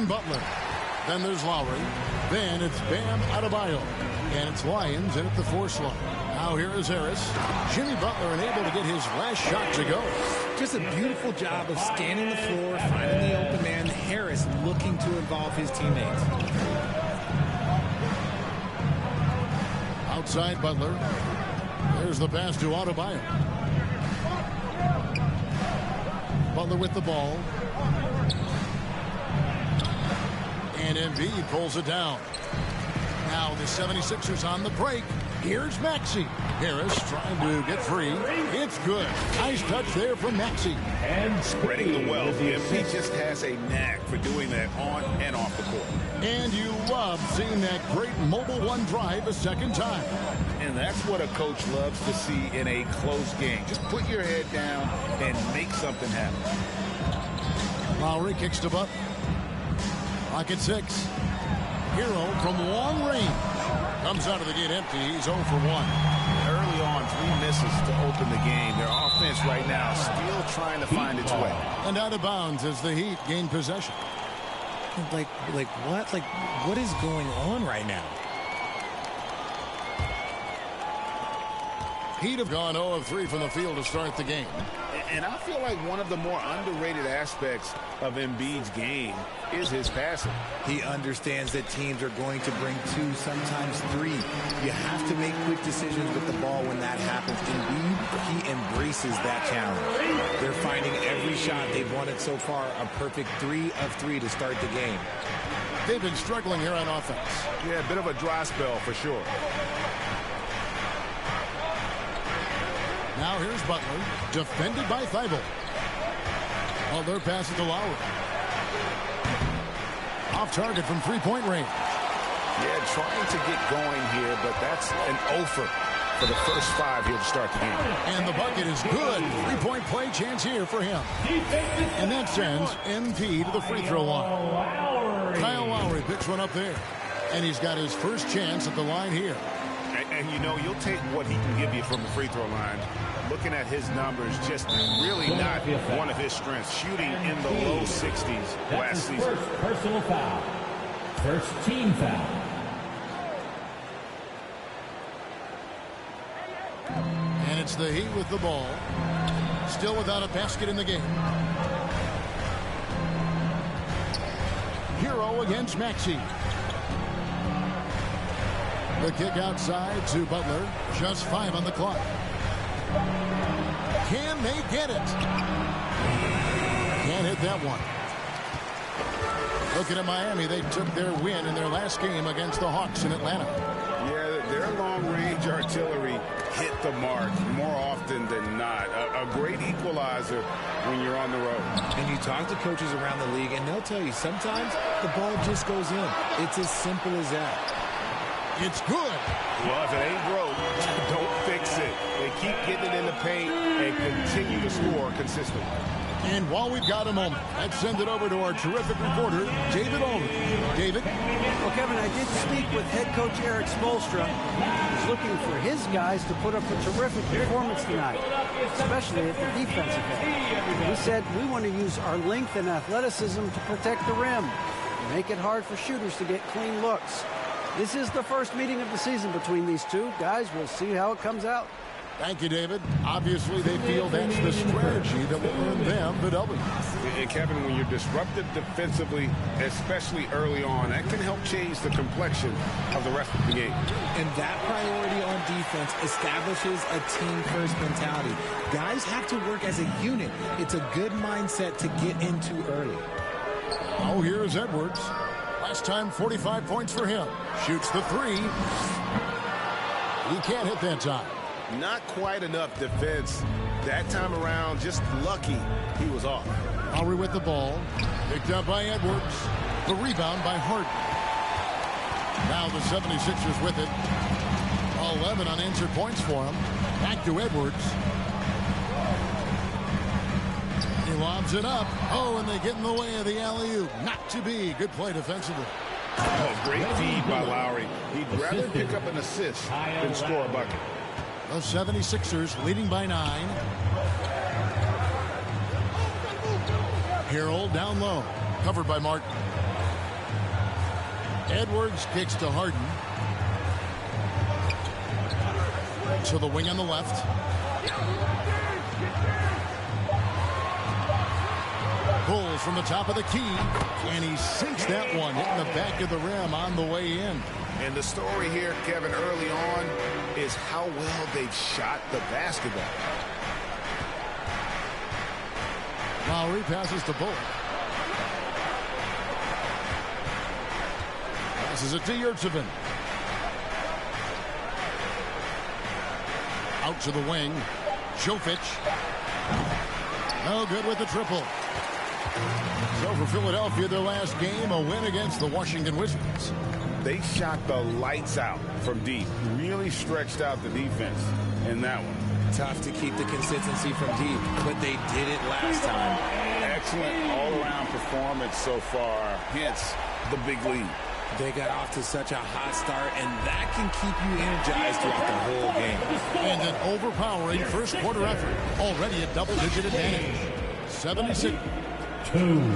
and Butler. Then there's Lowry. Then it's Bam Adebayo. And it's Lyons in at the 4 slot. Now here is Harris. Jimmy Butler unable to get his last shot to go. Just a beautiful job of scanning the floor, finding the open man. Harris looking to involve his teammates. Outside Butler. There's the pass to Adebayo. Butler with the ball. And Embiid pulls it down. Now the 76ers on the break. Here's Maxey. Harris trying to get free. It's good. Nice touch there from Maxey. And spreading the wealth. Embiid just has a knack for doing that on and off the court. And you love seeing that great mobile one drive a second time. And that's what a coach loves to see in a close game. Just put your head down and make something happen. Lowry kicks to Butler. Clock at 6. Hero from long range. Comes out of the gate empty. He's 0 for 1. Early on, 3 misses to open the game. Their offense right now still trying to find its way. And out of bounds as the Heat gain possession. Like what? Like, what is going on right now? Heat have gone 0 of 3 from the field to start the game. And I feel like one of the more underrated aspects of Embiid's game is his passing. He understands that teams are going to bring 2, sometimes 3. You have to make quick decisions with the ball when that happens. Embiid, he embraces that challenge. They're finding every shot they've wanted so far a perfect 3 of 3 to start the game. They've been struggling here on offense. Yeah, a bit of a dry spell for sure. Now here's Butler, defended by Thibault. Butler passes to Lowry. Off target from three-point range. Yeah, trying to get going here, but that's an offer for the first 5 here to start the game. And the bucket is good. Three-point play chance here for him. And that sends MP to the free throw line. Kyle Lowry picks one up there. And he's got his first chance at the line here. And you know, you'll take what he can give you from the free throw line. Looking at his numbers, just really not one of his strengths. Shooting in the low 60s last season. First personal foul. First team foul. And it's the Heat with the ball. Still without a basket in the game. Hero against Maxey. The kick outside to Butler. Just 5 on the clock. Can they get it? Can't hit that one. Looking at Miami, they took their win in their last game against the Hawks in Atlanta. Yeah, their long-range artillery hit the mark more often than not. A great equalizer when you're on the road. And you talk to coaches around the league, and they'll tell you sometimes the ball just goes in. It's as simple as that. It's good. Well, if it ain't broke, don't fix it. They keep getting it in the paint and continue to score consistently. And while we've got a moment, let's send it over to our terrific reporter, David Aldridge. David? Well, Kevin, I did speak with head coach Eric Spoelstra. He's looking for his guys to put up a terrific performance tonight, especially at the defensive end. He said, we want to use our length and athleticism to protect the rim, make it hard for shooters to get clean looks. This is the first meeting of the season between these two. Guys, we'll see how it comes out. Thank you, David. Obviously, they feel that's the strategy that will earn them the W. And Kevin, when you're disrupted defensively, especially early on, that can help change the complexion of the rest of the game. And that priority on defense establishes a team-first mentality. Guys have to work as a unit. It's a good mindset to get into early. Oh, here's Edwards. Last time, 45 points for him. Shoots the 3. He can't hit that time. Not quite enough defense. That time around, just lucky he was off. Lowry with the ball. Picked up by Edwards. The rebound by Harden. Now the 76ers with it. 11 unanswered points for him. Back to Edwards. He lobs it up. Oh, and they get in the way of the alley-oop. Not to be. Good play defensively. Oh, great feed by Lowry. He'd rather pick up an assist than score a bucket. The 76ers leading by 9. Harold down low. Covered by Martin. Edwards kicks to Harden. To the wing on the left. Pulls from the top of the key, and he sinks that one, hitting the back of the rim on the way in. And the story here, Kevin, early on is how well they've shot the basketball. Lowry passes to Bullock. Passes it to Yurtsevin. Out to the wing. Jovic. No good with the triple. So for Philadelphia, their last game, a win against the Washington Wizards. They shot the lights out from deep. Really stretched out the defense in that one. Tough to keep the consistency from deep, but they did it last time. Excellent all-around performance so far, hence the big lead. They got off to such a hot start, and that can keep you energized throughout the whole game. And an overpowering first quarter effort. Already a double-digit advantage. 76. 2.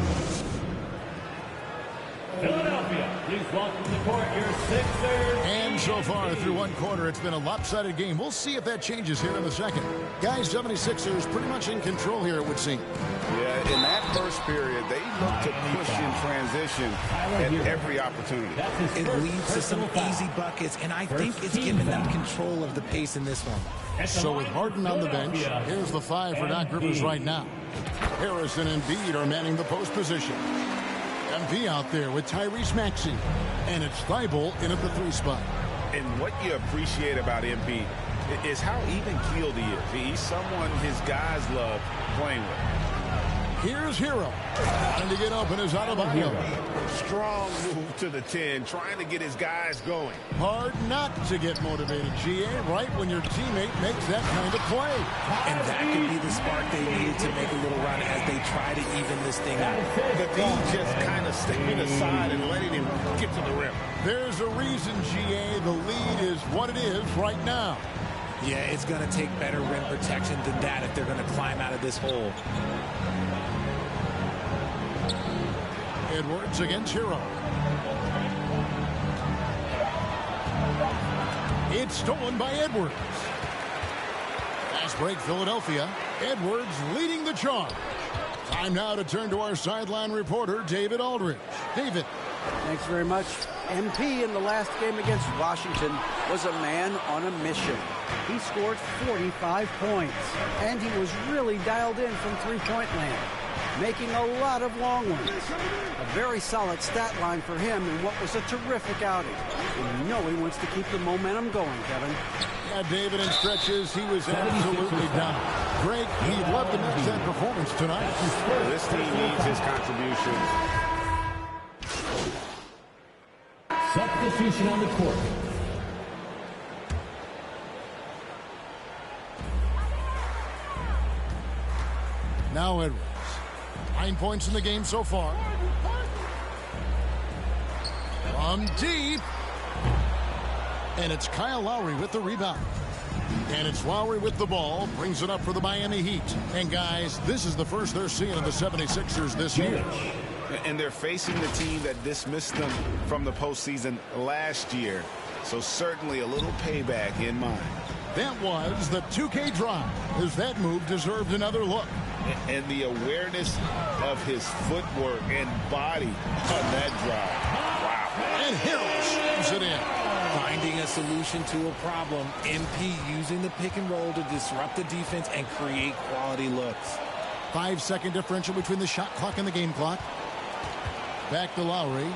Philadelphia, please welcome to court your Sixers. And so far through one quarter, it's been a lopsided game. We'll see if that changes here in the second. Guys, 76ers pretty much in control here, it would seem. Yeah, in that first period, they looked to push in transition at every opportunity. It leads to some easy buckets, and I think it's given them control of the pace in this one. So with Harden on the bench, here's the 5 for Doc Rivers right now. Harrison and Embiid are manning the post position. MP out there with Tyrese Maxey. And it's Thibault in at the 3 spot. And what you appreciate about Embiid is how even-keeled he is. He's someone his guys love playing with. Here's Hero. Trying to get open is Adebayo. Strong move to the 10, trying to get his guys going. Hard not to get motivated, GA, right when your teammate makes that kind of play. And that could be the spark they needed to make a little run as they try to even this thing out. But he's just kind of stepping aside and letting him get to the rim. There's a reason, GA, the lead is what it is right now. Yeah, it's going to take better rim protection than that if they're going to climb out of this hole. Edwards against Hero. It's stolen by Edwards. Fast break, Philadelphia. Edwards leading the charge. Time now to turn to our sideline reporter, David Aldridge. David. Thanks very much. MP in the last game against Washington was a man on a mission. He scored 45 points, and he was really dialed in from three-point land, making a lot of long ones. A very solid stat line for him in what was a terrific outing. And you know he wants to keep the momentum going, Kevin. Yeah, David, in stretches, he was absolutely down. Greg, he'd love to match that performance tonight. This team needs his contribution. Substitution on the court. Now Edwards. 9 points in the game so far. From deep. And it's Kyle Lowry with the rebound. And it's Lowry with the ball. Brings it up for the Miami Heat. And guys, this is the first they're seeing of the 76ers this year. And they're facing the team that dismissed them from the postseason last year. So certainly a little payback in mind. That was the 2K drive, as that move deserved another look. And the awareness of his footwork and body on that drive. Wow. And Harrell slams it in. Finding a solution to a problem. MP using the pick and roll to disrupt the defense and create quality looks. 5-second differential between the shot clock and the game clock. Back to Lowry.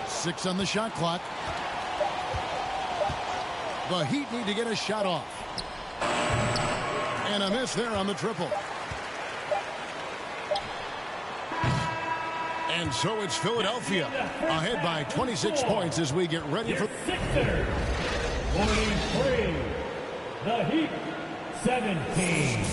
Six on the shot clock. The Heat need to get a shot off. And a miss there on the triple. And so it's Philadelphia ahead by 26 points as we get ready for Sixers 23. The Heat 17.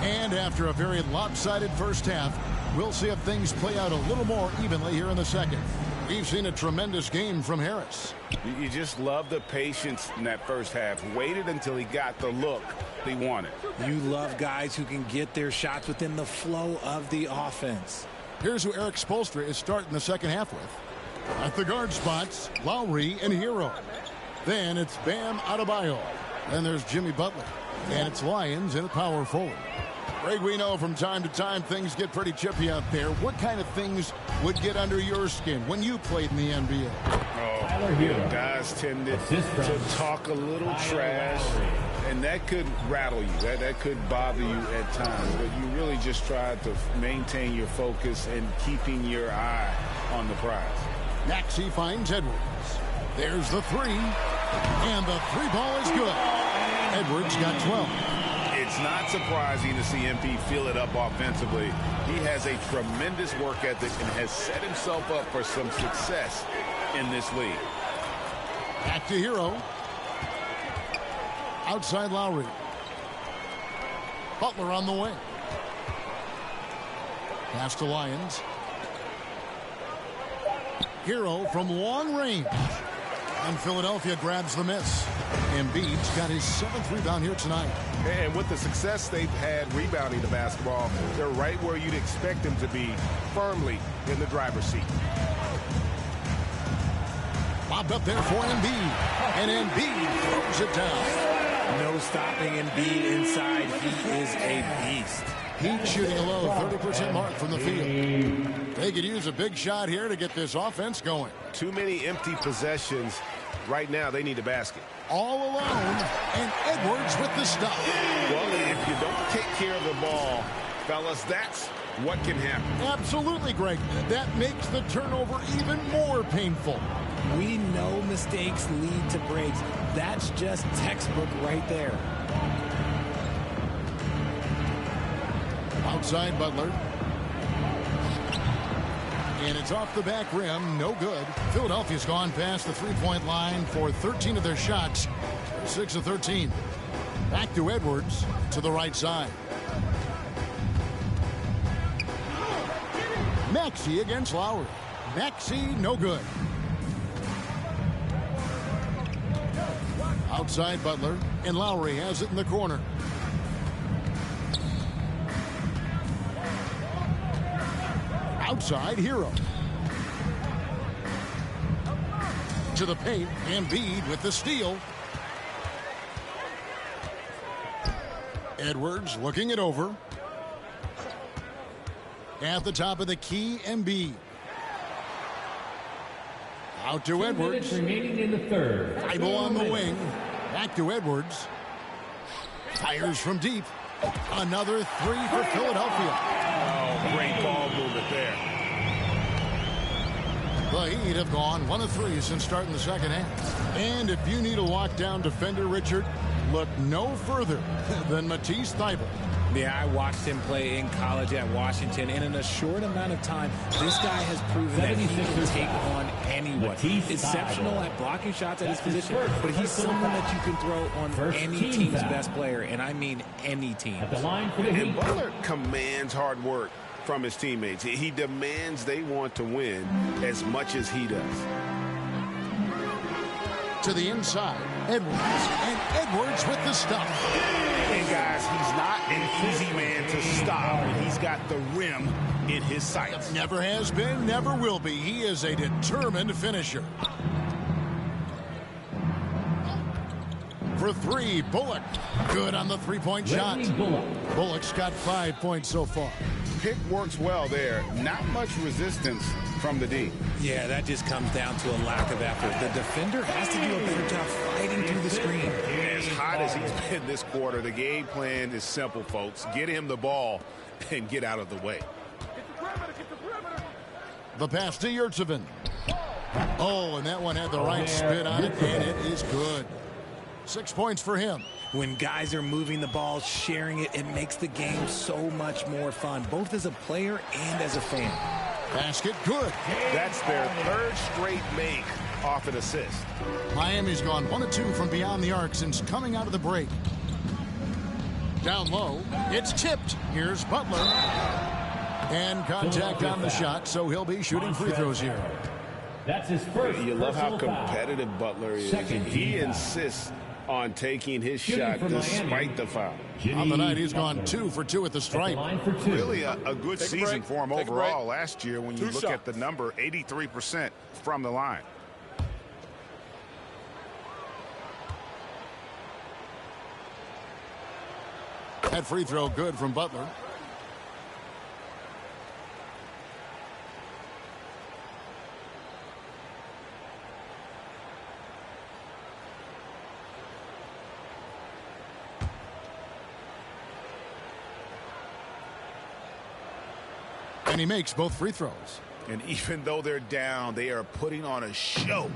And after a very lopsided first half, we'll see if things play out a little more evenly here in the second. We've seen a tremendous game from Harris. You just love the patience in that first half. Waited until he got the look he wanted. You love guys who can get their shots within the flow of the offense. Here's who Eric Spoelstra is starting the second half with. At the guard spots, Lowry and Hero. Then it's Bam Adebayo. Then there's Jimmy Butler. And it's Lyons in a power forward. Greg, we know from time to time things get pretty chippy out there. What kind of things would get under your skin when you played in the NBA? Guys tended to talk a little trash, and that could rattle you. That could bother you at times. But you really just try to maintain your focus and keeping your eye on the prize. Maxey finds Edwards. There's the three. And the three ball is good. Edwards got 12. It's not surprising to see MP fill it up offensively. He has a tremendous work ethic and has set himself up for some success in this league. Back to Hero. Outside Lowry. Butler on the wing. Pass to Lyons. Hero from long range. And Philadelphia grabs the miss. Embiid's got his 7th rebound here tonight. And with the success they've had rebounding the basketball, they're right where you'd expect them to be, firmly in the driver's seat. Bobbed up there for Embiid. And Embiid throws it down. No stopping Embiid inside. He is a beast. Heat shooting a low 30% mark from the field. They could use a big shot here to get this offense going. Too many empty possessions. Right now, they need a basket. All alone, and Edwards with the stop. Well, if you don't take care of the ball, fellas, that's what can happen. Absolutely, Greg. That makes the turnover even more painful. We know mistakes lead to breaks. That's just textbook right there. Outside Butler. And it's off the back rim. No good. Philadelphia's gone past the three-point line for 13 of their shots. 6 of 13. Back to Edwards to the right side. Maxey against Lowry. Maxey, no good. Outside Butler. And Lowry has it in the corner. Outside Hero. To the paint. Embiid with the steal. Edwards looking it over. At the top of the key, Embiid. Out to Edwards. Remaining in the third. Bible on the wing. Back to Edwards. Fires from deep. Another three for Philadelphia. Oh, great ball movement there. The Heat have gone 1 of 3 since starting the second half. And if you need a lockdown defender, Richard, look no further than Matisse Thybulle. Yeah, I watched him play in college at Washington, and in a short amount of time, this guy has proven that he can take on anyone. He's exceptional at blocking shots at his position, but he's someone that you can throw on any team's best player, and I mean any team. And Butler commands hard work from his teammates. He demands they want to win as much as he does. To the inside, Edwards, and Edwards with the stop. And guys, he's not an easy man to stop when he's got the rim in his sights. Never has been, never will be. He is a determined finisher. For three, Bullock. Good on the three-point shot. Bullock's got 5 points so far. Pick works well there. Not much resistance from the D. Yeah, that just comes down to a lack of effort. The defender has to do a better job fighting through the screen. As hot as he's been this quarter, the game plan is simple, folks. Get him the ball and get out of the way. The pass to Yurtseven. Oh, and that one had the right spin on it, and it is good. 6 points for him. When guys are moving the ball, sharing it, it makes the game so much more fun, both as a player and as a fan. Basket good. That's their third straight make off an assist. Miami's gone 1 of 2 from beyond the arc since coming out of the break. Down low, it's tipped. Here's Butler. And contact on the shot, so he'll be shooting free throws here. That's his first. You love how personal competitive foul. Butler is. Second He team foul. insists on taking his Shooting shot for despite Miami. the foul. On the night, he's gone 2 for 2 at the At the stripe. line for two. Really a good Take a season break. for him Take a overall break. last year when you Two look at the shots. number, 83% from the line. That free throw good from Butler. And he makes both free throws. And even though they're down, they are putting on a show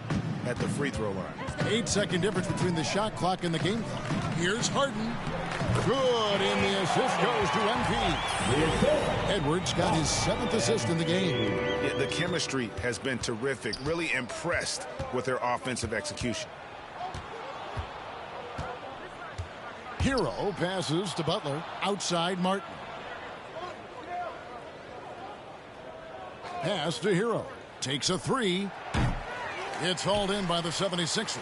at the free throw line. 8-second difference between the shot clock and the game clock. Here's Harden. Good, and the assist goes to MP. Edwards got his 7th assist in the game. Yeah, the chemistry has been terrific. Really impressed with their offensive execution. Hero passes to Butler. Outside Martin. Pass to Hero. Takes a 3. It's hauled in by the 76ers.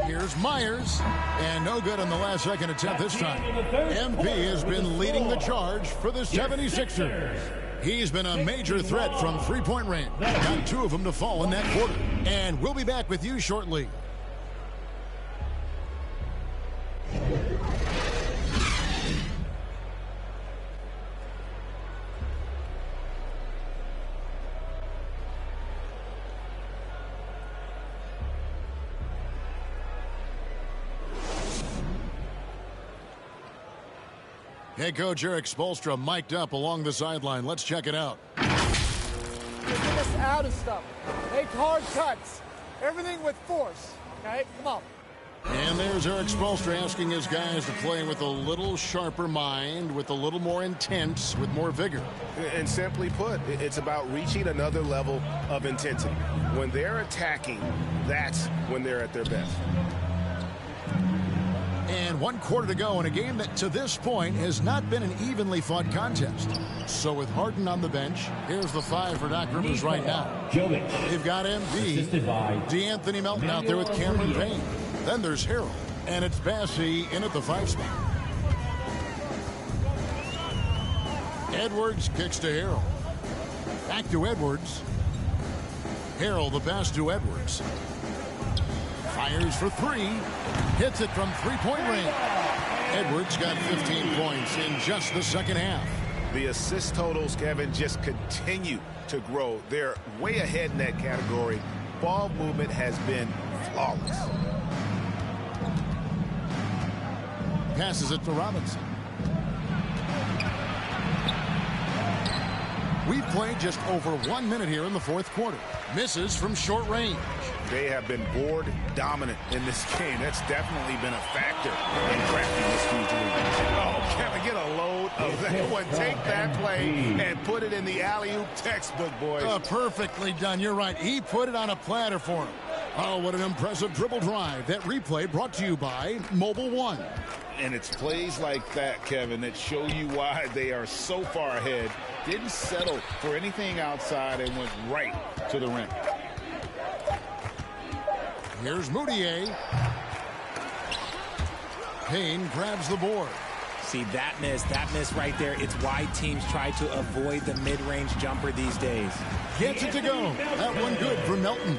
Here's Myers. And no good on the last second attempt this time. MP has been leading the charge for the 76ers. He's been a major threat from three-point range. Got 2 of them to fall in that quarter. And we'll be back with you shortly. Head coach Eric Spoelstra mic'd up along the sideline. Let's check it out. Get us out of stuff. Make hard cuts. Everything with force. Okay? Come on. And there's Eric Spoelstra asking his guys to play with a little sharper mind, with a little more intense, with more vigor. And simply put, it's about reaching another level of intensity. When they're attacking, that's when they're at their best. And 1 quarter to go in a game that to this point has not been an evenly fought contest. So with Harden on the bench, here's the 5 for Doc Rivers right now. Jovic. They've got MB, Assisted by DeAnthony Melton out there with Cameron Payne. Then there's Harrell, and it's Bassey in at the 5 spot. Edwards kicks to Harrell. Back to Edwards. Harrell the pass to Edwards. Fires for 3. Hits it from three-point range. Edwards got 15 points in just the second half. The assist totals, Kevin, just continue to grow. They're way ahead in that category. Ball movement has been flawless. Passes it to Robinson. We've played just over 1 minute here in the 4th quarter. Misses from short range. They have been board dominant in this game. That's definitely been a factor in crafting this huge lead. Oh, Kevin, get a load of that one. Take that play and put it in the alley-oop textbook, boys. Perfectly done. You're right. He put it on a platter for him. Oh, what an impressive dribble drive. That replay brought to you by Mobile One. And it's plays like that, Kevin, that show you why they are so far ahead. Didn't settle for anything outside and went right to the rim. Here's Moutier. Payne grabs the board. See, that miss right there. It's why teams try to avoid the mid-range jumper these days. Gets it to go. That one good for Melton.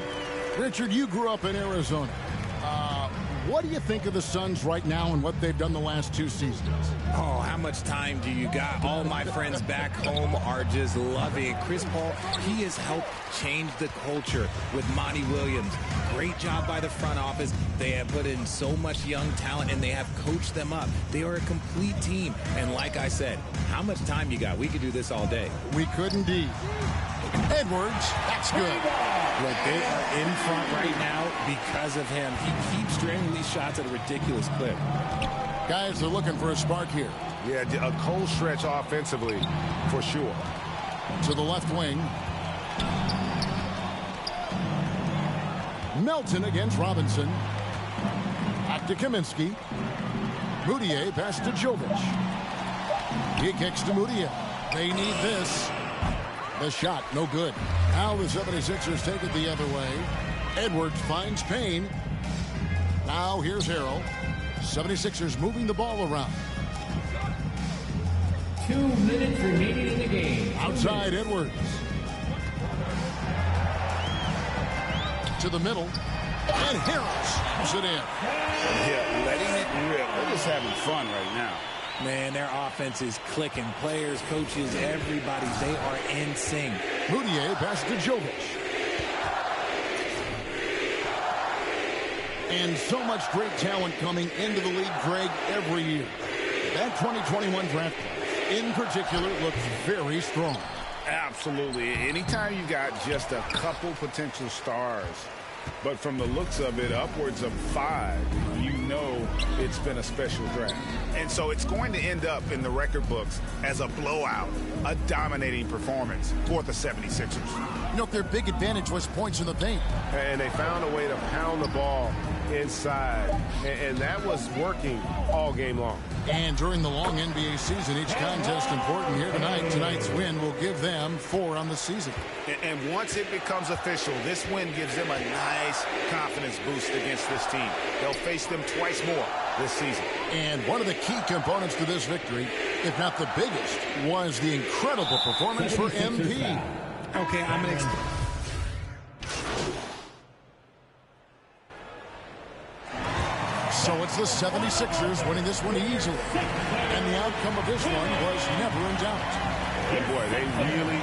Richard, you grew up in Arizona. What do you think of the Suns right now and what they've done the last 2 seasons? Oh, how much time do you got? All my friends back home are just loving it. Chris Paul, he has helped change the culture with Monty Williams. Great job by the front office. They have put in so much young talent, and they have coached them up. They are a complete team. And like I said, how much time you got? We could do this all day. We could indeed. Edwards, that's good. Look, they are in front right now because of him. He keeps draining these shots at a ridiculous clip. Guys are looking for a spark here. Yeah, a cold stretch offensively, for sure. To the left wing. Melton against Robinson. Back to Kaminsky. Moutier pass to Jovic. He kicks to Moutier. They need this. The shot, no good. Now the 76ers take it the other way. Edwards finds Payne. Now here's Harrell. 76ers moving the ball around. 2 minutes remaining in the game. Outside Edwards. To the middle. And Harrell slams it in. Yeah, letting it rip. They're just having fun right now. Man, their offense is clicking. Players, coaches, everybody, they are in sync. Moutier passes to Jovic. And so much great talent coming into the league, Greg, every year. That 2021 draft class, in particular, looks very strong. Absolutely. Anytime you got just a couple potential stars, but from the looks of it, upwards of 5, you know it's been a special draft. And so it's going to end up in the record books as a blowout, a dominating performance for the 76ers. You know, their big advantage was points in the paint. And they found a way to pound the ball inside, and that was working all game long. And during the long NBA season, each contest important here tonight. Tonight's win will give them 4 on the season. And once it becomes official, this win gives them a nice confidence boost against this team. They'll face them twice more this season. And one of the key components to this victory, if not the biggest, was the incredible performance for MP. Okay, I'm going to So it's the 76ers winning this one easily. And the outcome of this one was never in doubt. Boy, they really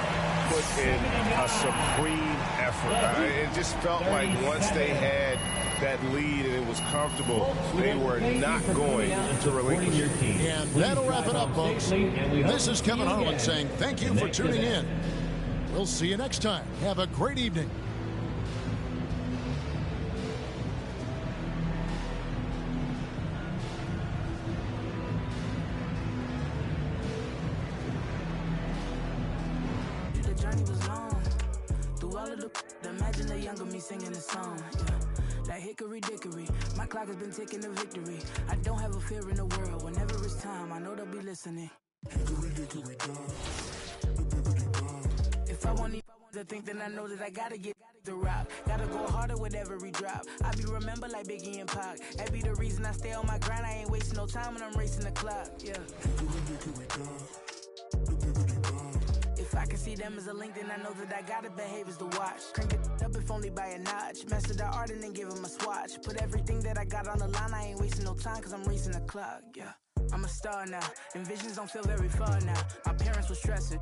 put in a supreme effort. It just felt like once they had that lead and it was comfortable, they were not going to relinquish it. And that'll wrap it up, folks. This is Kevin Harlan saying thank you for tuning in. We'll see you next time. Have a great evening. Imagine the younger me singing the song. Yeah. Like hickory dickory, my clock has been ticking to victory. I don't have a fear in the world. Whenever it's time, I know they'll be listening. If I want to think, then I know that I gotta get the rock. Gotta go harder with every drop. I be remembered like Biggie and Pac. That be the reason I stay on my grind. I ain't wasting no time when I'm racing the clock. Yeah. If I can see them as a link, then I know that I gotta behave as the watch. Crank it up if only by a notch. Master the art and then give him a swatch. Put everything that I got on the line. I ain't wasting no time cause I'm racing the clock. Yeah. I'm a star now, and visions don't feel very far now. My parents were stressing.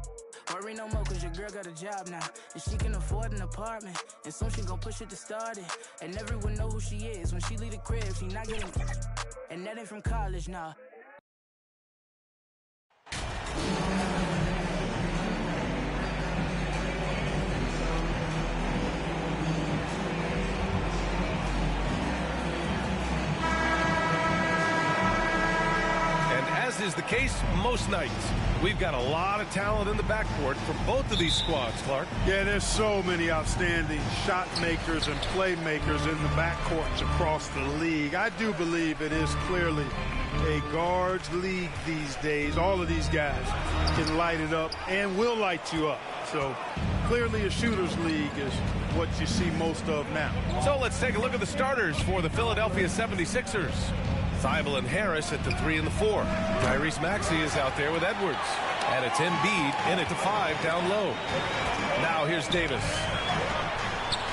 Worry no more cause your girl got a job now. And she can afford an apartment, and soon she gon' push it to start it. And everyone know who she is. When she leave the crib, she not getting. And that ain't from college, nah. Is the case most nights. We've got a lot of talent in the backcourt for both of these squads, Clark. Yeah, there's so many outstanding shot makers and playmakers in the backcourts across the league. I do believe it is clearly a guards league these days. All of these guys can light it up and will light you up. So clearly a shooter's league is what you see most of now. So let's take a look at the starters for the Philadelphia 76ers. Thibault and Harris at the 3 and the 4. Tyrese Maxey is out there with Edwards. And it's Embiid in at the 5 down low. Now here's Davis.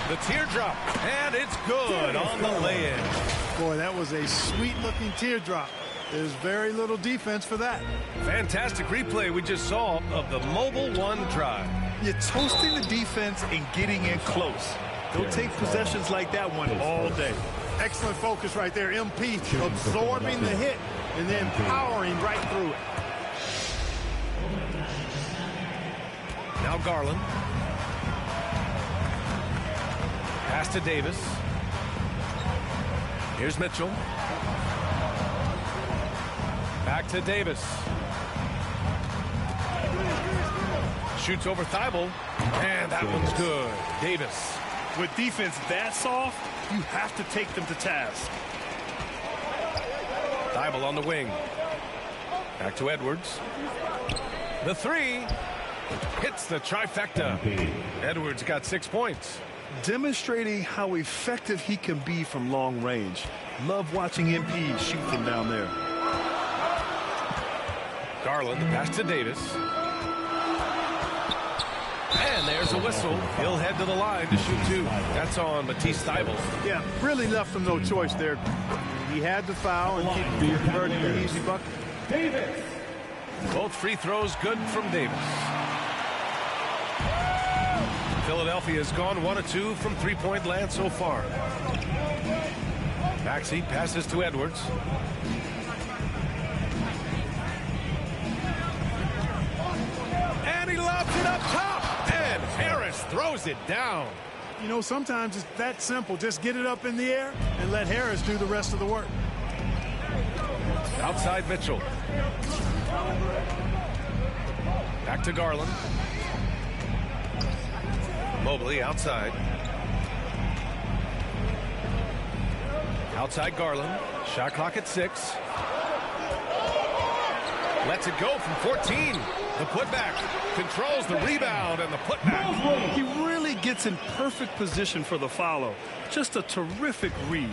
The teardrop. And it's good on the lay-in. Boy, that was a sweet-looking teardrop. There's very little defense for that. Fantastic replay we just saw of the mobile one drive. You're toasting the defense and getting in close. They'll take possessions like that one all day. Excellent focus right there. MP absorbing the hit and then powering right through it. Now Garland. Pass to Davis. Here's Mitchell. Back to Davis. Shoots over Thibault. And that one's good. Davis. With defense that soft, you have to take them to task. Thibault on the wing. Back to Edwards. The three hits the trifecta. Edwards got 6 points. Demonstrating how effective he can be from long range. Love watching MP shoot from down there. Garland, the pass to Davis. And there's a whistle. He'll head to the line to shoot 2. That's on Matisse Thybulle. Yeah, really left him no choice there. He had to foul and keep converting the easy bucket. Davis. Both free throws good from Davis. Philadelphia has gone 1 of 2 from three-point land so far. Maxey passes to Edwards. And he lobs it up top. And Harris throws it down. You know, sometimes it's that simple. Just get it up in the air and let Harris do the rest of the work. Outside Mitchell. Back to Garland. Mobley outside. Outside Garland. Shot clock at 6. Lets it go from 14. The putback. Controls the rebound and the putback. He really gets in perfect position for the follow. Just a terrific read.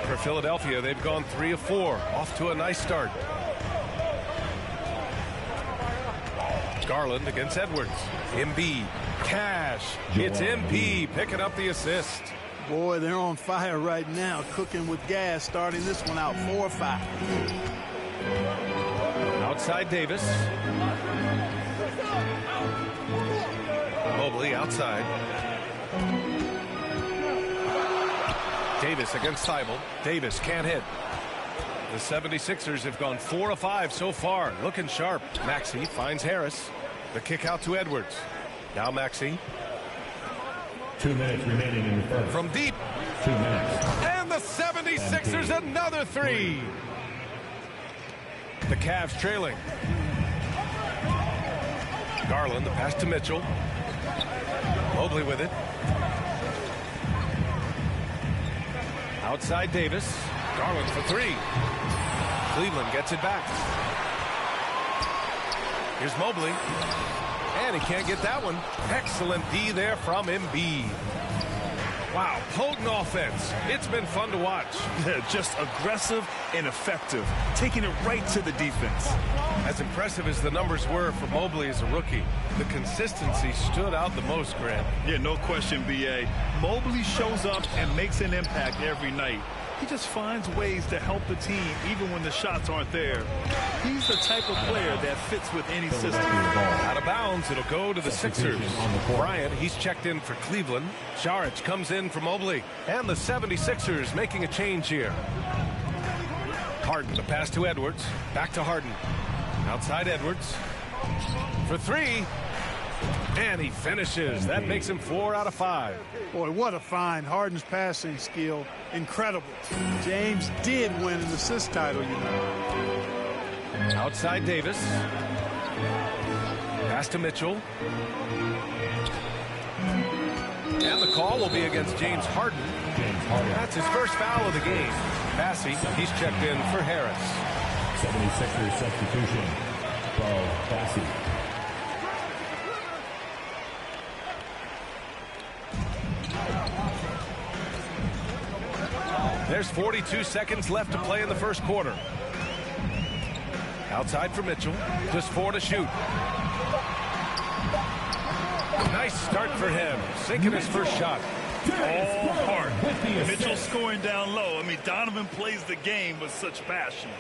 For Philadelphia, they've gone 3 of 4. Off to a nice start. Garland against Edwards. Embiid. Cash. It's MP picking up the assist. Boy, they're on fire right now, cooking with gas, starting this one out 4-5. Outside Davis. Mobley outside. Davis against Thybulle. Davis can't hit. The 76ers have gone 4 of 5 so far. Looking sharp. Maxey finds Harris. The kick out to Edwards. Now Maxey. 2 minutes remaining in the first. From deep. 2 minutes. And the 76ers another 3. The Cavs trailing. Garland, the pass to Mitchell. Mobley with it. Outside Davis. Garland for 3. Cleveland gets it back. Here's Mobley. And he can't get that one. Excellent D there from Embiid. Wow, potent offense. It's been fun to watch. Just aggressive and effective, taking it right to the defense. As impressive as the numbers were for Mobley as a rookie, the consistency stood out the most, Grant. Yeah, no question, B.A. Mobley shows up and makes an impact every night. He just finds ways to help the team even when the shots aren't there. He's the type of player that fits with any system. Out of bounds, it'll go to the Sixers. Bryant, he's checked in for Cleveland. Saric comes in for Mobley. And the 76ers making a change here. Harden, the pass to Edwards. Back to Harden. Outside Edwards. For 3. And he finishes. That makes him 4 out of 5. Boy, what a find. Harden's passing skill, incredible. James did win an assist title, you know. Outside Davis. Pass to Mitchell. And the call will be against James Harden. That's his first foul of the game. Massey, he's checked in for Harris. 76ers substitution. Massey. There's 42 seconds left to play in the first quarter. Outside for Mitchell. Just 4 to shoot. Nice start for him. Sinking his first shot. All hard. Mitchell scoring down low. I mean, Donovan plays the game with such passion.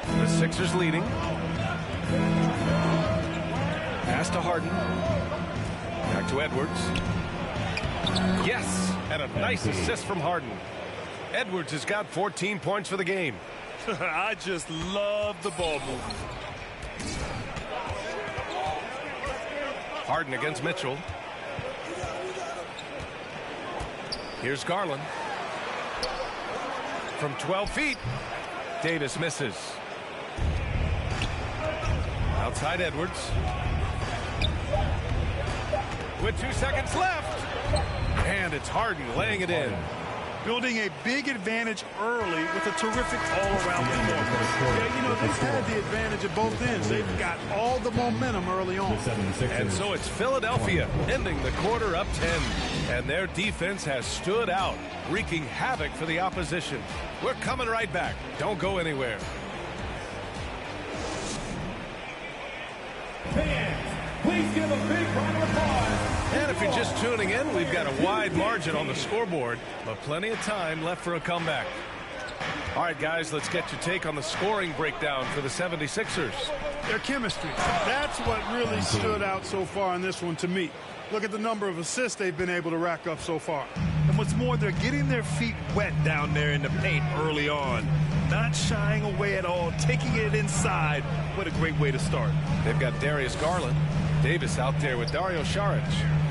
The Sixers leading. Pass to Harden. Back to Edwards. Yes, and a nice assist from Harden. Edwards has got 14 points for the game. I just love the ball movement. Harden against Mitchell. Here's Garland. From 12 feet, Davis misses. Outside Edwards. With 2 seconds left. And it's Harden laying it in. building a big advantage early with a terrific all-around performance. Yeah, you know, they've had the advantage at both ends. They've got all the momentum early on. And so it's Philadelphia ending the quarter up 10. And their defense has stood out, wreaking havoc for the opposition. We're coming right back. Don't go anywhere. Fans, please give a big round of applause. And if you're just tuning in, we've got a wide margin on the scoreboard, but plenty of time left for a comeback. All right, guys, let's get your take on the scoring breakdown for the 76ers. Their chemistry. That's what really stood out so far in this one to me. Look at the number of assists they've been able to rack up so far. And what's more, they're getting their feet wet down there in the paint early on. Not shying away at all, taking it inside. What a great way to start. They've got Darius Garland. Davis out there with Dario Saric.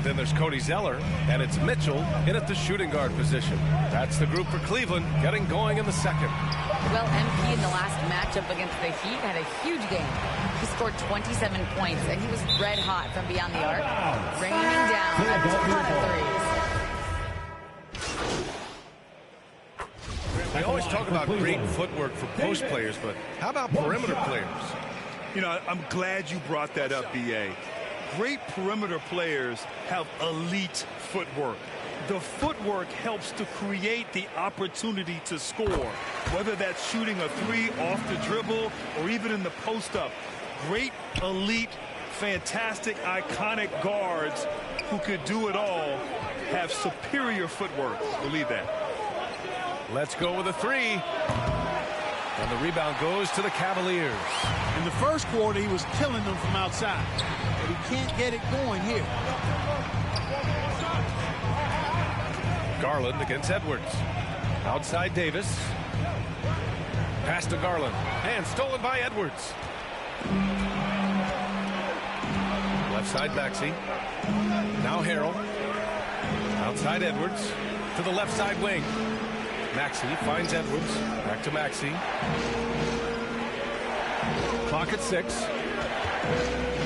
Then there's Cody Zeller, and it's Mitchell in at the shooting guard position. That's the group for Cleveland getting going in the second. Well, MP in the last matchup against the Heat had a huge game. He scored 27 points, and he was red hot from beyond the arc, raining down a ton of threes. We always talk about great footwork for post players, but how about perimeter players? You know, I'm glad you brought that up, B.A. Great perimeter players have elite footwork. The footwork helps to create the opportunity to score, whether that's shooting a three off the dribble or even in the post-up. Great, elite, fantastic, iconic guards who could do it all have superior footwork. Believe that. Let's go with a three. And the rebound goes to the Cavaliers. In the first quarter, he was killing them from outside. But he can't get it going here. Garland against Edwards. Outside Davis. Pass to Garland. And stolen by Edwards. Left side Maxey. Now Harrell. Outside Edwards. To the left side wing. Maxey finds Edwards. Back to Maxey. Clock at 6.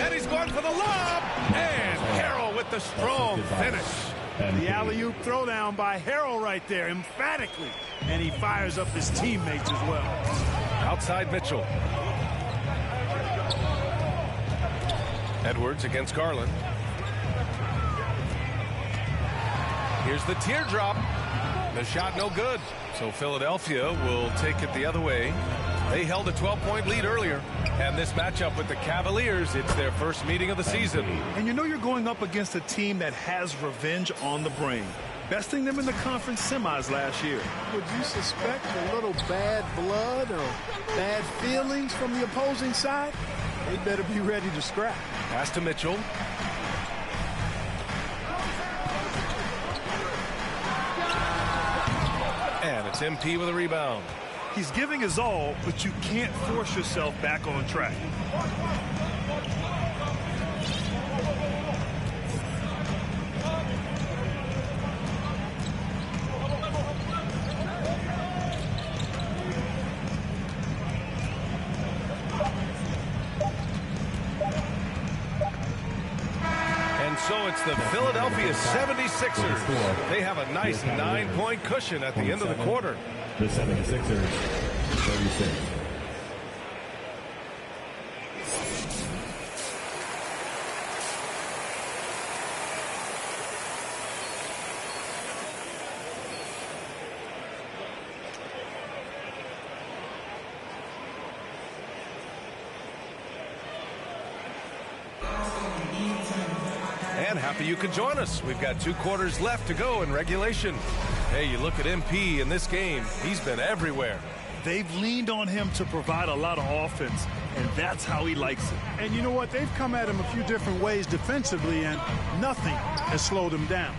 And he's going for the lob. And Harrell with the strong finish. The alley-oop throwdown by Harrell right there, emphatically. And he fires up his teammates as well. Outside Mitchell. Edwards against Garland. Here's the teardrop. The shot no good. So Philadelphia will take it the other way. They held a 12-point lead earlier. And this matchup with the Cavaliers, it's their first meeting of the season. And you know you're going up against a team that has revenge on the brain. Besting them in the conference semis last year. Would you suspect a little bad blood or bad feelings from the opposing side? They better be ready to scrap. Pass to Mitchell. And it's MP with a rebound. He's giving his all, but you can't force yourself back on track. So it's the Philadelphia 76ers. They have a nice 9-point cushion at the end of the quarter. The 76ers, 36. Happy you could join us. We've got 2 quarters left to go in regulation. Hey, you look at MP in this game, he's been everywhere. They've leaned on him to provide a lot of offense, and that's how he likes it. And you know what? They've come at him a few different ways defensively, and nothing has slowed him down.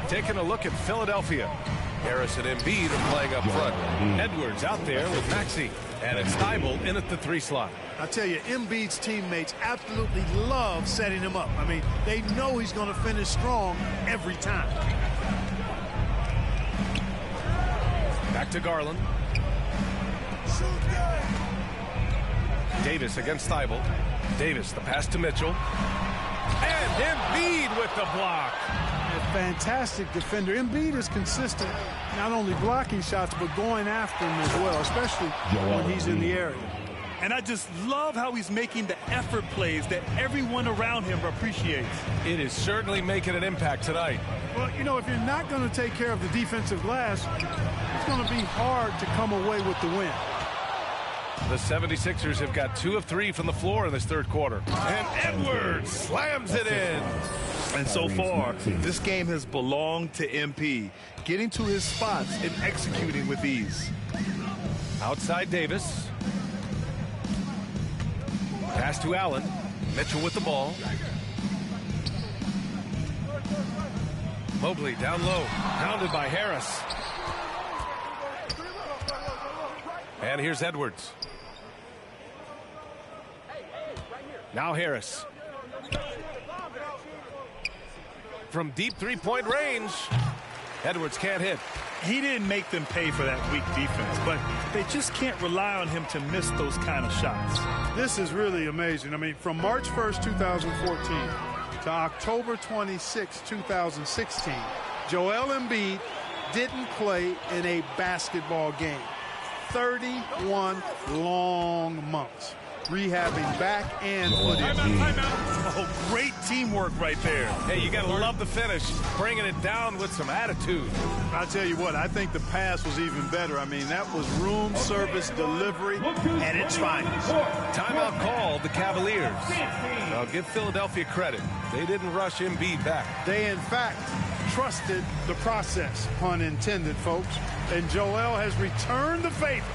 Taking a look at Philadelphia. Harris and Embiid are playing up front. Edwards out there with Maxey. And it's Thibault in at the 3 slot. I tell you, Embiid's teammates absolutely love setting him up. I mean, they know he's going to finish strong every time. Back to Garland. Davis against Thibault. Davis, the pass to Mitchell. And Embiid with the block. A fantastic defender. Embiid is consistent, not only blocking shots, but going after them as well, especially when he's in the area. And I just love how he's making the effort plays that everyone around him appreciates. It is certainly making an impact tonight. Well, you know, if you're not going to take care of the defensive glass, it's going to be hard to come away with the win. The 76ers have got 2 of 3 from the floor in this third quarter. And Edwards slams it in. And so far, this game has belonged to MP, getting to his spots and executing with ease. Outside Davis. Pass to Allen. Mitchell with the ball. Mobley down low. Pounded by Harris. And here's Edwards. Now Harris. From deep three-point range. Edwards can't hit. He didn't make them pay for that weak defense, but they just can't rely on him to miss those kind of shots. This is really amazing. I mean, from March 1st, 2014 to October 26, 2016, Joel Embiid didn't play in a basketball game. 31 long months, rehabbing back and foot injury. Oh, great teamwork right there. Hey, you got to love the finish, bringing it down with some attitude. I'll tell you what, I think the pass was even better. I mean, that was room service delivery at its finest. Timeout called the Cavaliers. I'll give Philadelphia credit. They didn't rush Embiid back. They, in fact, trusted the process, pun intended, folks. And Joel has returned the favor.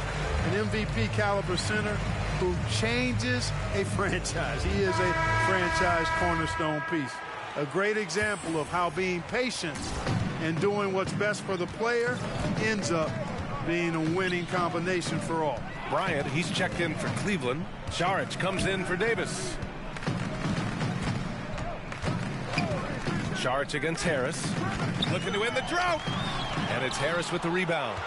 An MVP caliber center who changes a franchise. He is a franchise cornerstone piece. A great example of how being patient and doing what's best for the player ends up being a winning combination for all. Bryant, he's checked in for Cleveland. Saric comes in for Davis. Saric against Harris. Looking to end the drought. And it's Harris with the rebound.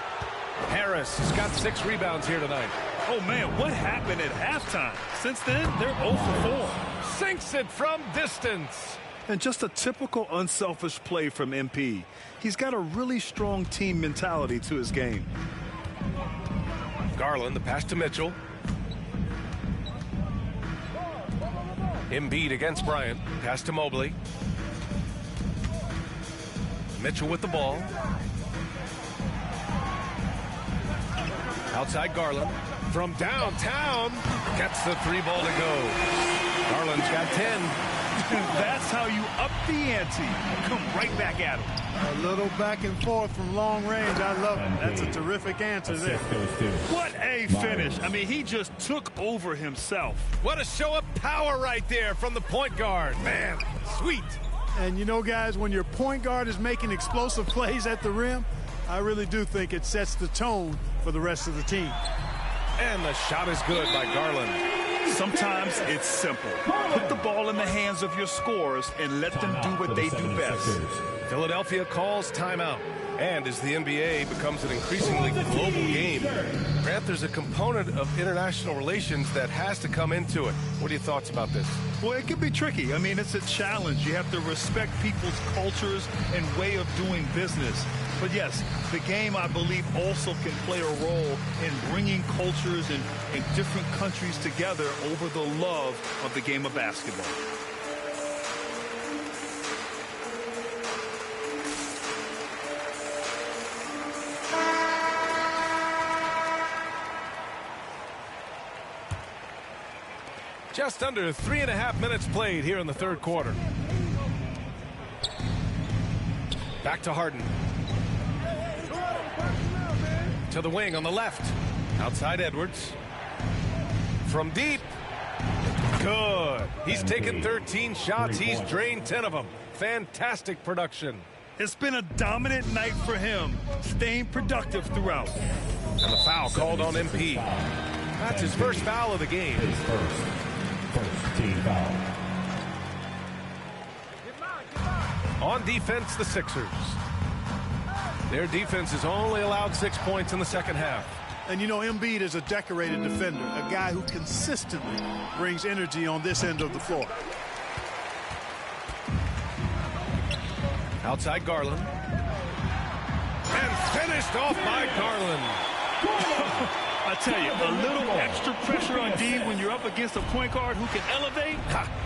Harris has got 6 rebounds here tonight. Oh, man, what happened at halftime? Since then, they're 0 for 4. Sinks it from distance. And just a typical unselfish play from MP. He's got a really strong team mentality to his game. Garland, the pass to Mitchell. Embiid against Bryant. Pass to Mobley. Mitchell with the ball. Outside Garland. From downtown. Gets the 3 ball to go. Garland's got 10. That's how you up the ante. Come right back at him. A little back and forth from long range. I love it. That's a terrific answer there. What a finish. I mean, he just took over himself. What a show of power right there from the point guard. Man, sweet. And you know, guys, when your point guard is making explosive plays at the rim, I really do think it sets the tone for the rest of the team. And the shot is good by Garland. Sometimes it's simple. Put the ball in the hands of your scorers and let them do what they do best. Philadelphia calls timeout. And as the NBA becomes an increasingly global game, Grant, there's a component of international relations that has to come into it. What are your thoughts about this? Well, it can be tricky. I mean, it's a challenge. You have to respect people's cultures and way of doing business. But yes, the game, I believe, also can play a role in bringing cultures in different countries together over the love of the game of basketball. Just under 3.5 minutes played here in the third quarter. Back to Harden. To the wing on the left. Outside Edwards. From deep. Good. He's taken 13 shots. He's drained 10 of them. Fantastic production. It's been a dominant night for him, staying productive throughout. And the foul called on MP. That's his first foul of the game. First team foul. On defense, the Sixers. Their defense has only allowed 6 points in the second half. And you know, Embiid is a decorated defender, a guy who consistently brings energy on this end of the floor. Outside Garland. And finished off by Garland. I tell you, a little extra pressure on D when you're up against a point guard who can elevate.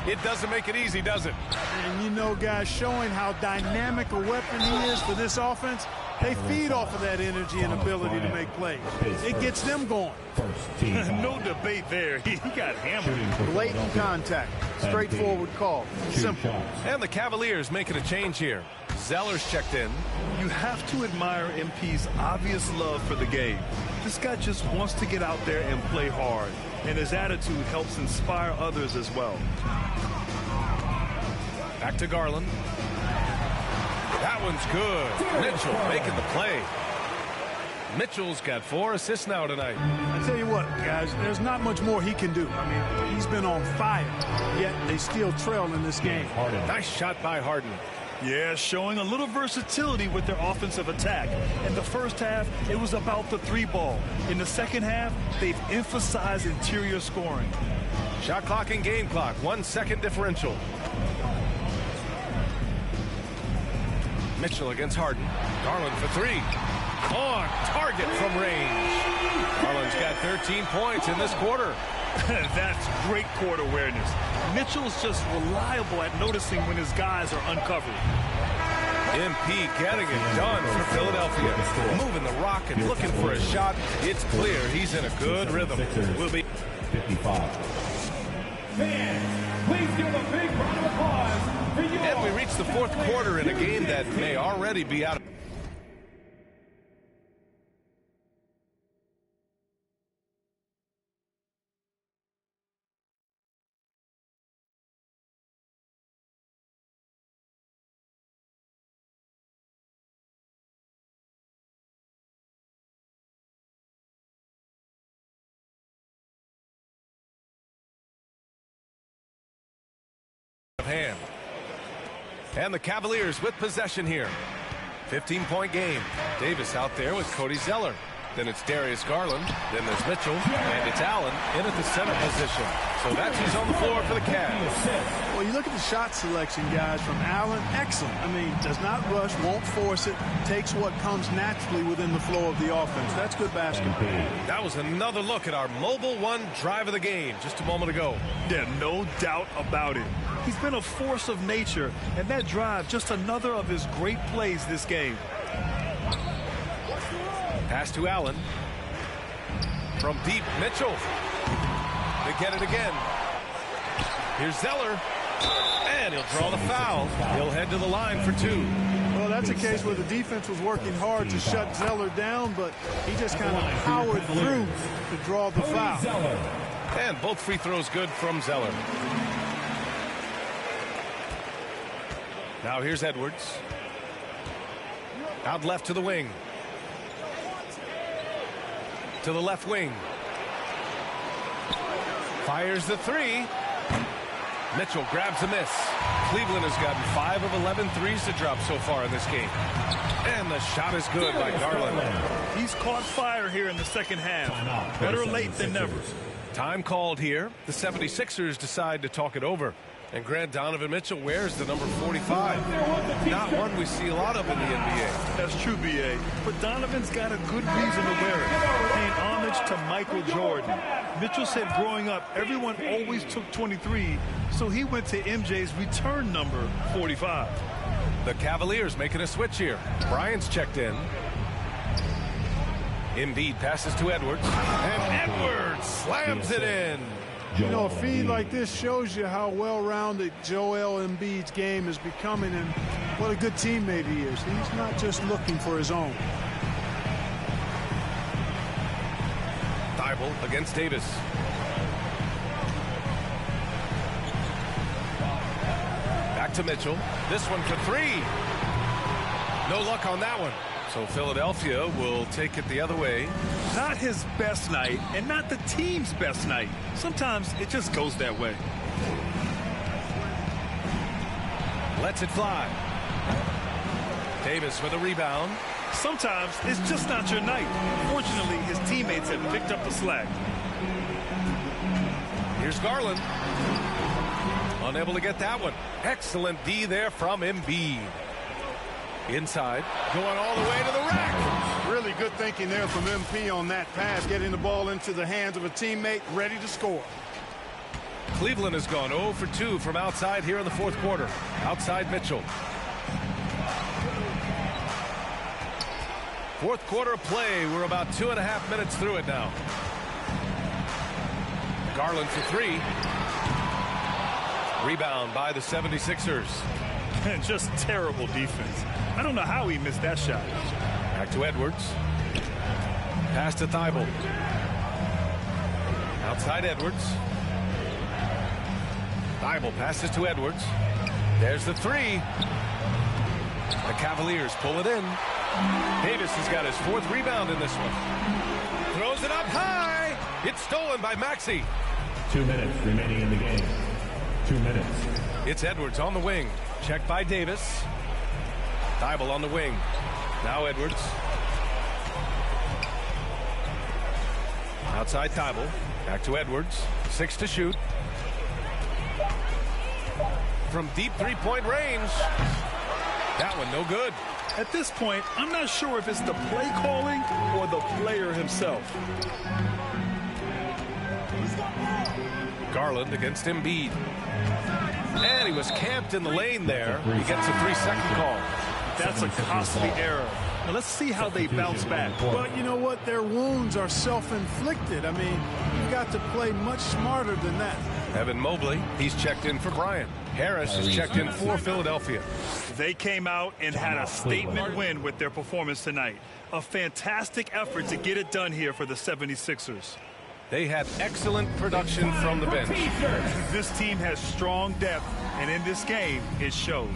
It doesn't make it easy, does it? And you know, guys, showing how dynamic a weapon he is for this offense, they feed off of that energy and ability to make plays. It gets them going. No debate there. He got hammered. Blatant contact. Straightforward call. Simple. And the Cavaliers making a change here. Zeller's checked in. You have to admire MP's obvious love for the game. This guy just wants to get out there and play hard, and his attitude helps inspire others as well. Back to Garland. That one's good. Mitchell making the play. Mitchell's got 4 assists now tonight. I tell you what, guys, there's not much more he can do. I mean, he's been on fire, yet they still trail in this game. Nice shot by Harden. Yeah, showing a little versatility with their offensive attack. In the first half, it was about the 3-ball. In the second half, they've emphasized interior scoring. Shot clock and game clock, 1 second differential. Mitchell against Harden. Garland for 3. On target from range. Garland's got 13 points in this quarter. That's great court awareness. Mitchell's just reliable at noticing when his guys are uncovered. MP getting it done for Philadelphia. Moving the rock and looking for a shot. It's clear he's in a good rhythm. Will be 55. Fans, please give a big round of applause for you. And we reach the 4th quarter in a game that may already be out of hand. And the Cavaliers with possession here. 15-point game. Davis out there with Cody Zeller. Then it's Darius Garland. Then there's Mitchell. And it's Allen in at the center position. So that's who's on the floor for the Cavs. Well, you look at the shot selection, guys, from Allen. Excellent. I mean, does not rush, won't force it, takes what comes naturally within the flow of the offense. That's good basketball. That was another look at our Mobile One drive of the game just a moment ago. Yeah, no doubt about it. He's been a force of nature, and that drive, just another of his great plays this game. Pass to Allen. From deep, Mitchell. They get it again. Here's Zeller. And he'll draw the foul. He'll head to the line for 2. Well, that's a case where the defense was working hard to shut Zeller down, but he just kind of powered through to draw the foul. And both free throws good from Zeller. Now here's Edwards. Out left to the wing. To the left wing. Fires the 3. Mitchell grabs a miss. Cleveland has gotten 5 of 11 threes to drop so far in this game. And the shot is good by Garland. He's caught fire here in the second half. Better late than never. Time called here. The 76ers decide to talk it over. And Grant Donovan Mitchell wears the number 45. Not one we see a lot of in the NBA. That's true, B.A. But Donovan's got a good reason to wear it. Paying homage to Michael Jordan. Mitchell said growing up, everyone always took 23, so he went to MJ's return number 45. The Cavaliers making a switch here. Bryant's checked in. Embiid passes to Edwards. And Edwards slams it in. You know, a feed like this shows you how well-rounded Joel Embiid's game is becoming and what a good teammate he is. He's not just looking for his own. Thibault against Davis. Back to Mitchell. This one for 3. No luck on that one. So Philadelphia will take it the other way. Not his best night, and not the team's best night. Sometimes it just goes that way. Lets it fly. Davis with a rebound. Sometimes it's just not your night. Fortunately, his teammates have picked up the slack. Here's Garland. Unable to get that one. Excellent D there from Embiid. Inside. Going all the way to the rack. Really good thinking there from MP on that pass, getting the ball into the hands of a teammate ready to score. Cleveland has gone 0 for 2 from outside here in the fourth quarter. Outside Mitchell. Fourth quarter of play. We're about 2.5 minutes through it now. Garland for 3. Rebound by the 76ers. And just terrible defense. I don't know how he missed that shot. Back to Edwards. Pass to Thibault. Outside Edwards. Thibault passes to Edwards. There's the 3. The Cavaliers pull it in. Davis has got his 4th rebound in this one. Throws it up high. It's stolen by Maxey. 2 minutes remaining in the game. 2 minutes. It's Edwards on the wing. Checked by Davis. Thibault on the wing. Now Edwards. Outside Thibault. Back to Edwards. 6 to shoot. From deep three-point range. That one no good. At this point, I'm not sure if it's the play calling or the player himself. Garland against Embiid. And he was camped in the lane there. He gets a 3-second call. That's a costly error. Now let's see how they bounce back. But you know what? Their wounds are self-inflicted. I mean, you've got to play much smarter than that. Evan Mobley, he's checked in for Bryant. Harris is checked in for Philadelphia. They came out and had a statement win with their performance tonight. A fantastic effort to get it done here for the 76ers. They had excellent production from the bench. This team has strong depth, and in this game, it showed.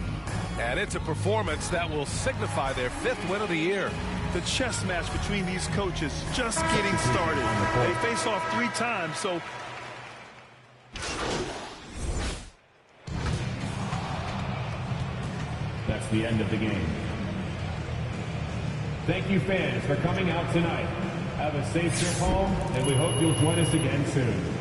And it's a performance that will signify their 5th win of the year. The chess match between these coaches just getting started. They face off 3 times, so... That's the end of the game. Thank you, fans, for coming out tonight. Have a safe trip home, and we hope you'll join us again soon.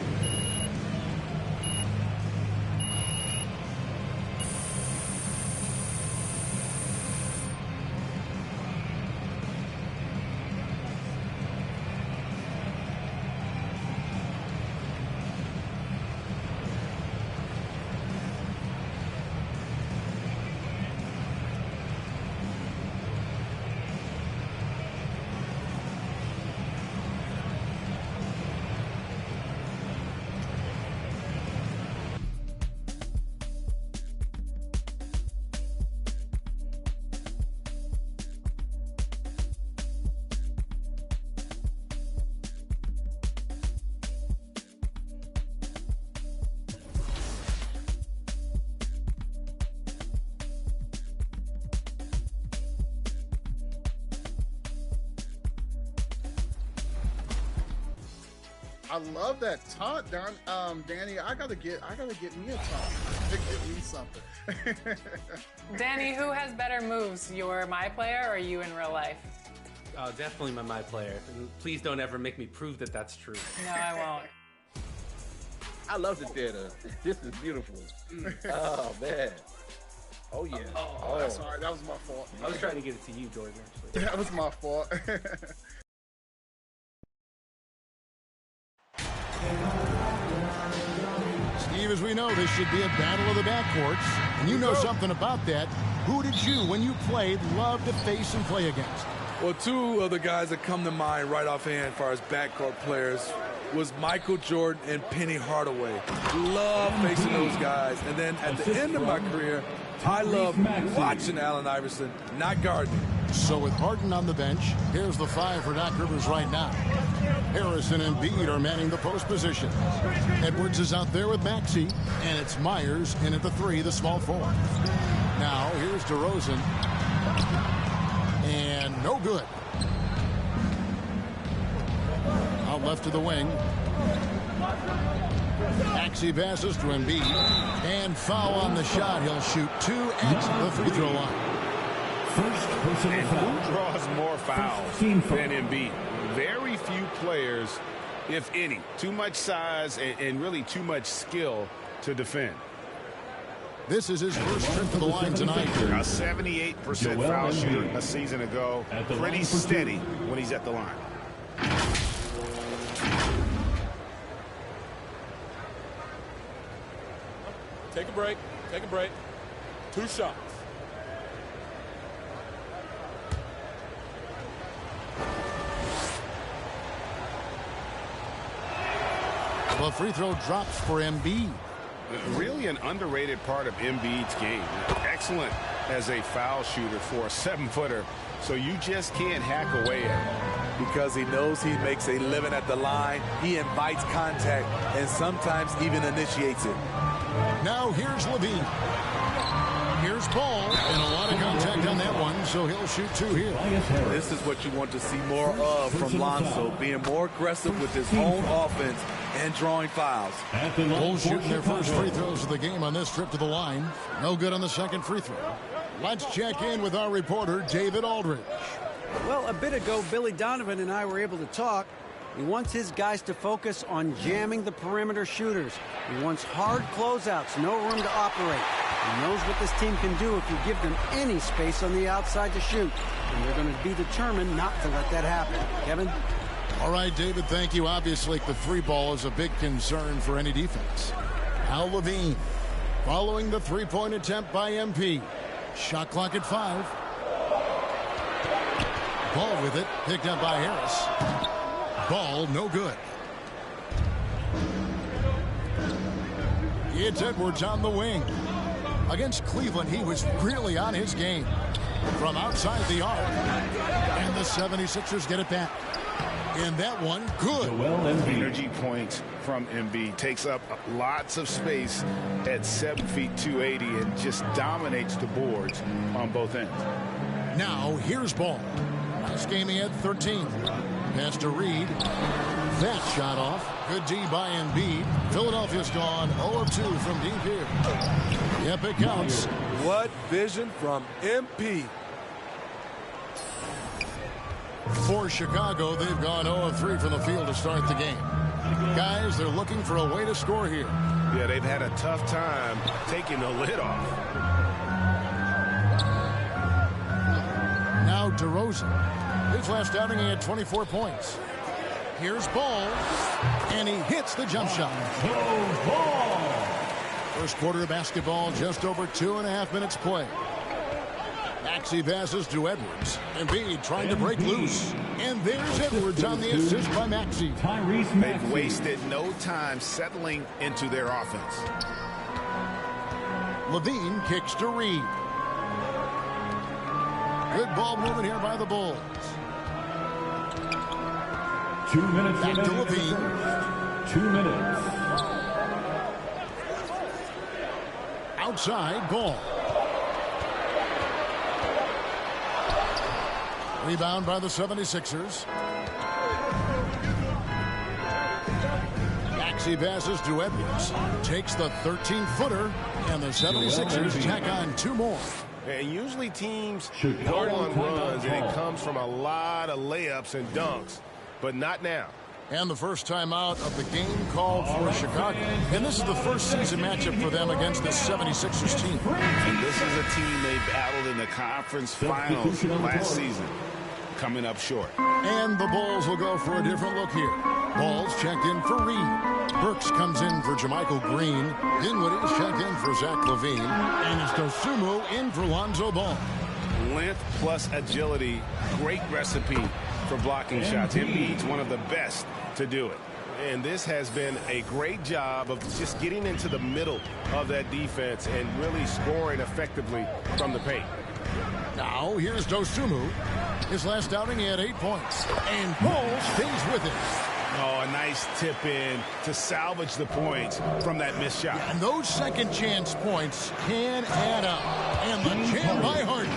I love that taunt, Danny. I gotta get me a taunt. Get me something. Danny, who has better moves, you're my player or you in real life? Oh, definitely my player. And please don't ever make me prove that that's true. No, I won't. I love the theater. This is beautiful. Oh man. Oh yeah. Oh, that's all right. That was my fault. I was trying to get it to you, Jordan. Actually. That was my fault. Steve, as we know, this should be a battle of the backcourts, and you know something about that. Who did you, when you played, love to face and play against? Well, 2 of the guys that come to mind right offhand as far as backcourt players was Michael Jordan and Penny Hardaway. Love facing those guys. And then at the end of my career, I love watching Allen Iverson, not guarding. So with Harden on the bench, here's the 5 for Doc Rivers right now. Harris and Embiid are manning the post position. Edwards is out there with Maxey, and it's Myers in at the 3, the small forward. Now here's DeRozan, and no good. Out left to the wing. Maxey passes to Embiid, and foul on the shot. He'll shoot 2 at the free throw line. And who draws more fouls than Embiid? Very few players, if any. Too much size and really too much skill to defend. This is his first trip to the line tonight. A 78% foul shooter a season ago. Pretty steady when he's at the line. Take a break. Take a break. 2 shots. The free throw drops for Embiid. Really an underrated part of Embiid's game. Excellent as a foul shooter for a 7-footer, so you just can't hack away at him. Because he knows he makes a living at the line, he invites contact and sometimes even initiates it. Now here's Levine. Here's Paul, and a lot of contact on that one, so he'll shoot 2 here. This is what you want to see more of from Lonzo, being more aggressive with his own offense and drawing fouls. Bulls shooting their first free throws of the game on this trip to the line. No good on the second free throw. Let's check in with our reporter, David Aldridge. Well, a bit ago, Billy Donovan and I were able to talk. He wants his guys to focus on jamming the perimeter shooters. He wants hard closeouts, no room to operate. He knows what this team can do if you give them any space on the outside to shoot. And they're going to be determined not to let that happen. Kevin? All right, David, thank you. Obviously, the 3 ball is a big concern for any defense. Al Levine following the 3-point attempt by MP. Shot clock at 5. Ball with it, picked up by Harris. Ball no good. It's Edwards on the wing. Against Cleveland, he was really on his game. From outside the arc. And the 76ers get it back. And that one, good. Energy points from Embiid. Takes up lots of space at 7 feet 280 and just dominates the boards on both ends. Now, here's Ball. Last game he had 13. Pass to Reed. That shot off. Good D by Embiid. Philadelphia's gone 0 of 2 from deep here. Yep, it counts. What vision from MP. For Chicago, they've gone 0 of 3 from the field to start the game. Guys, they're looking for a way to score here. Yeah, they've had a tough time taking the lid off. Now DeRozan. His last outing, he had 24 points. Here's Ball, and he hits the jump shot. First quarter of basketball, just over 2.5 minutes play. Maxey passes to Edwards. Embiid trying to break loose. And there's Edwards on the assist by Maxey. They've wasted no time settling into their offense. Levine kicks to Reed. Good ball movement here by the Bulls. 2 minutes back to Levine. 2 minutes. Outside, Ball. Rebound by the 76ers. Maxey passes to Edwards. Takes the 13-footer, and the 76ers tack on 2 more. And usually teams go on runs, and it comes from a lot of layups and dunks, but not now. And the first time out of the game called for Chicago. And this is the first season matchup for them against the 76ers team. And this is a team they battled in the conference finals last season. Coming up short. And the Bulls will go for a different look here. Ball's checked in for Reed. Burks comes in for Jermichael Green. Dinwiddie's checked in for Zach LaVine. And it's Dosunmu in for Lonzo Ball. Length plus agility. Great recipe for blocking shots. Embiid's one of the best to do it. And this has been a great job of just getting into the middle of that defense and really scoring effectively from the paint. Now, here's Dosunmu. His last outing, he had 8 points. And Ball stays with it. Oh, a nice tip in to salvage the points from that missed shot. Yeah, and those second chance points can add up. And the jam by Harden.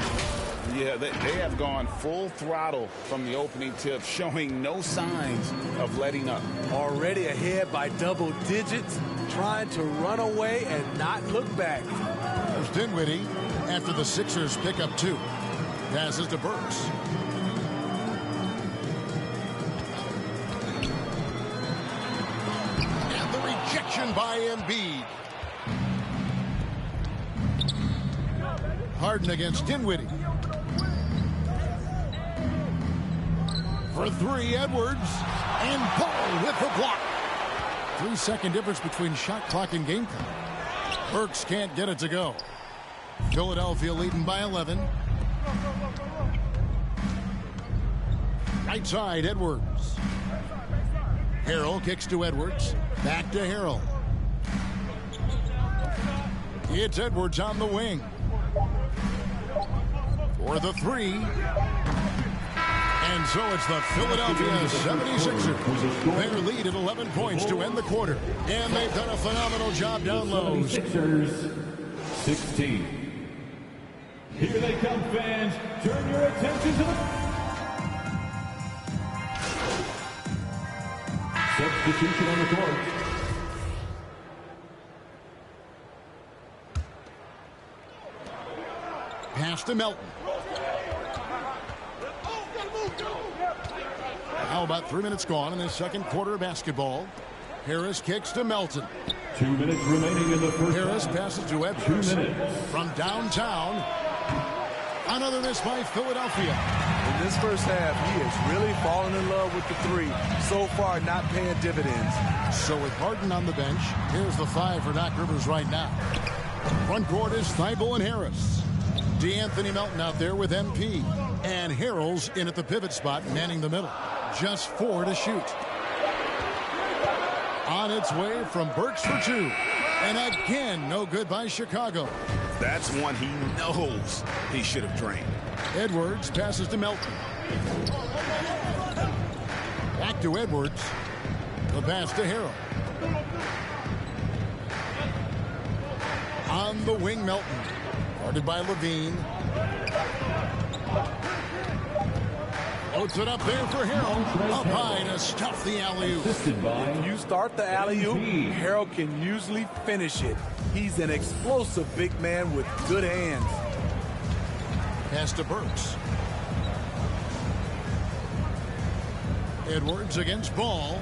Yeah, they have gone full throttle from the opening tip, showing no signs of letting up. Already ahead by double digits, trying to run away and not look back. There's Dinwiddie after the Sixers pick up 2. Passes to Burks. And the rejection by Embiid. Harden against Dinwiddie. For three, Edwards. And Ball with the block. 3-second difference between shot clock and game clock. Burks can't get it to go. Philadelphia leading by 11. Right side, Edwards. Harrell kicks to Edwards. Back to Harrell. It's Edwards on the wing. For the three. And so it's the Philadelphia 76ers. Their lead at 11 points to end the quarter. And they've done a phenomenal job down low. Sixers 16. Here they come, fans. Turn your attention to the substitution on the court. Pass to Melton. Now about 3 minutes gone in the second quarter of basketball. Harris kicks to Melton. 2 minutes remaining in the first Harris half. passes to Edwards. 2 minutes. From downtown. Another miss by Philadelphia. In this first half, he is really falling in love with the three. So far, not paying dividends. So with Harden on the bench, here's the five for Doc Rivers right now. Front court is Thibault and Harris. DeAnthony Melton out there with MP. And Harrell's in at the pivot spot, manning the middle. Just 4 to shoot. On its way from Burks for 2. And again, no good by Chicago. That's one he knows he should have drained. Edwards passes to Melton. Back to Edwards. The pass to Harrell. On the wing, Melton. Guarded by Levine. Puts it up there for Harrell. Up high to stuff the alley-oop. If you start the alley-oop, Harrell can usually finish it. He's an explosive big man with good hands. Pass to Burks. Edwards against Ball.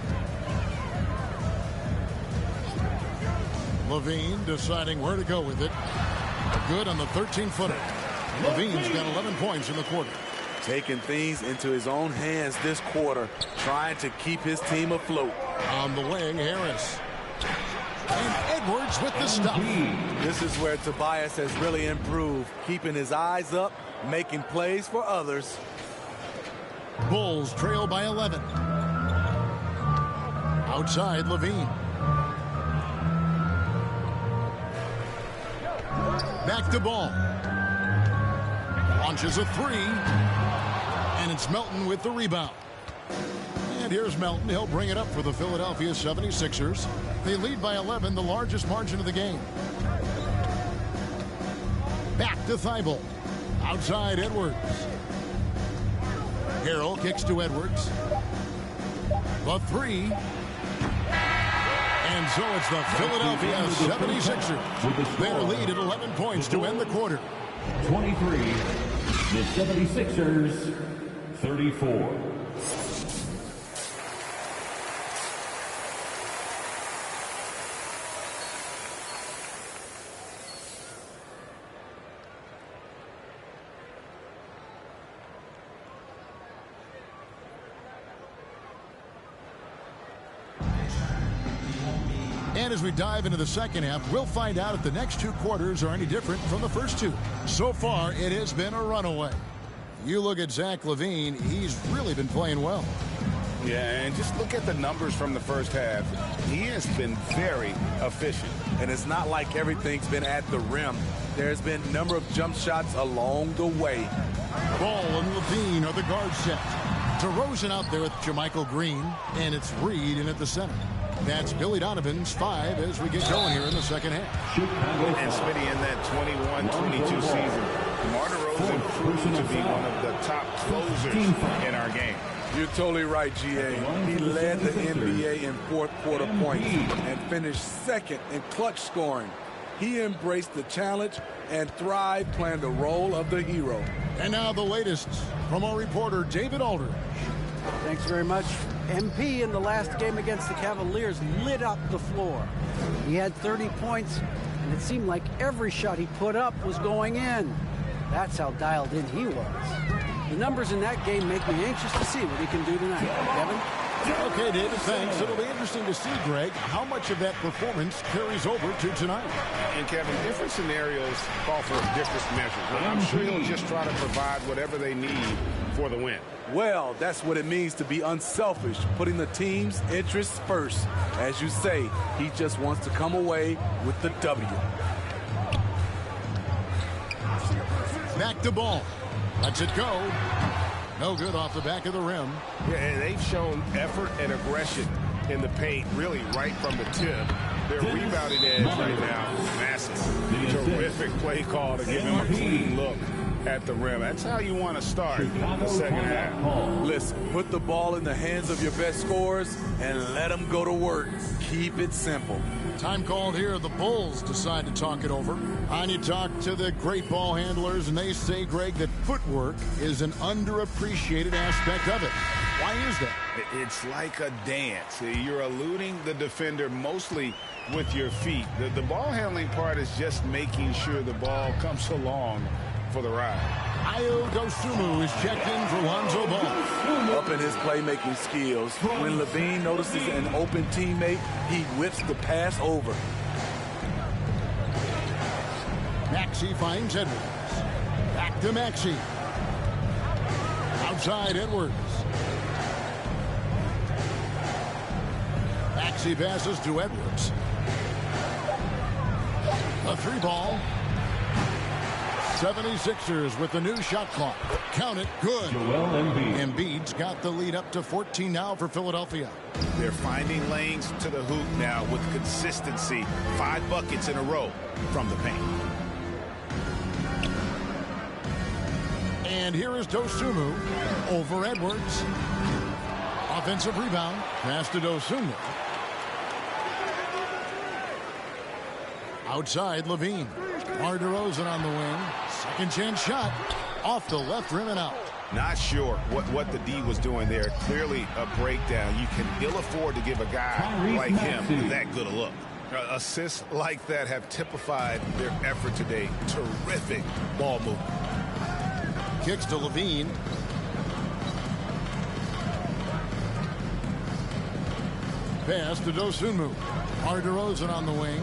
Levine deciding where to go with it. Good on the 13-footer. Levine's got 11 points in the quarter. Taking things into his own hands this quarter, trying to keep his team afloat. On the wing, Harris. And Edwards with the stuff. This is where Tobias has really improved, keeping his eyes up, making plays for others. Bulls trail by 11. Outside, Levine. Back to Ball. Launches a three. And it's Melton with the rebound. And here's Melton. He'll bring it up for the Philadelphia 76ers. They lead by 11, the largest margin of the game. Back to Thibault. Outside, Edwards. Harrell kicks to Edwards. The three. And so it's the Philadelphia 76ers. Their lead at 11 points to end the quarter. 23. The 76ers, 34. And as we dive into the second half, we'll find out if the next two quarters are any different from the first two. So far, it has been a runaway. You look at Zach LaVine, he's really been playing well. Yeah, and just look at the numbers from the first half. He has been very efficient. And it's not like everything's been at the rim. There's been a number of jump shots along the way. Ball and LaVine are the guard set. DeRozan out there with Jermichael Green, and it's Reed in at the center. That's Billy Donovan's 5 as we get going here in the second half. And Smitty, in that 21-22 season, DeMar DeRozan proved to be one of the top closers in our game. You're totally right, GA. He led the NBA in fourth quarter points and finished second in clutch scoring. He embraced the challenge and thrived playing the role of the hero. And now the latest from our reporter, David Aldridge. Thanks very much. MP in the last game against the Cavaliers lit up the floor. He had 30 points, and it seemed like every shot he put up was going in. That's how dialed in he was. The numbers in that game make me anxious to see what he can do tonight. Kevin? Okay, David, thanks. It'll be interesting to see, Greg, how much of that performance carries over to tonight. And, Kevin, different scenarios call for different measures. I'm sure he'll just try to provide whatever they need for the win. Well, that's what it means to be unselfish, putting the team's interests first. As you say, he just wants to come away with the W. Back to ball. Lets it go. No good off the back of the rim. Yeah, and they've shown effort and aggression in the paint, really right from the tip. Their rebounding edge right now, massive. Terrific play call to give him a clean look at the rim. That's how you want to start the second half. Listen, put the ball in the hands of your best scorers and let them go to work. Keep it simple. Time called here. The Bulls decide to talk it over. And you talk to the great ball handlers, and they say, Greg, that footwork is an underappreciated aspect of it. Why is that? It's like a dance. You're eluding the defender mostly with your feet. The ball handling part is just making sure the ball comes along for the ride. Ayo Dosunmu is checked in for Lonzo Ball. Up in his playmaking skills, when Levine notices an open teammate, he whips the pass over. Maxey finds Edwards. Back to Maxey. Outside Edwards. Maxey passes to Edwards. A 3-ball. 76ers with the new shot clock. Count it. Good. Embiid's got the lead up to 14 now for Philadelphia. They're finding lanes to the hoop now with consistency. 5 buckets in a row from the paint. And here is Dosunmu over Edwards. Offensive rebound. Pass to Dosunmu. Outside Levine. Mar DeRozan on the wing. Second chance shot. Off the left rim and out. Not sure what the D was doing there. Clearly a breakdown. You can ill afford to give a guy like him that good a look. Assists like that have typified their effort today. Terrific ball movement. Kicks to Levine. Pass to Dosunmu. Mar DeRozan on the wing.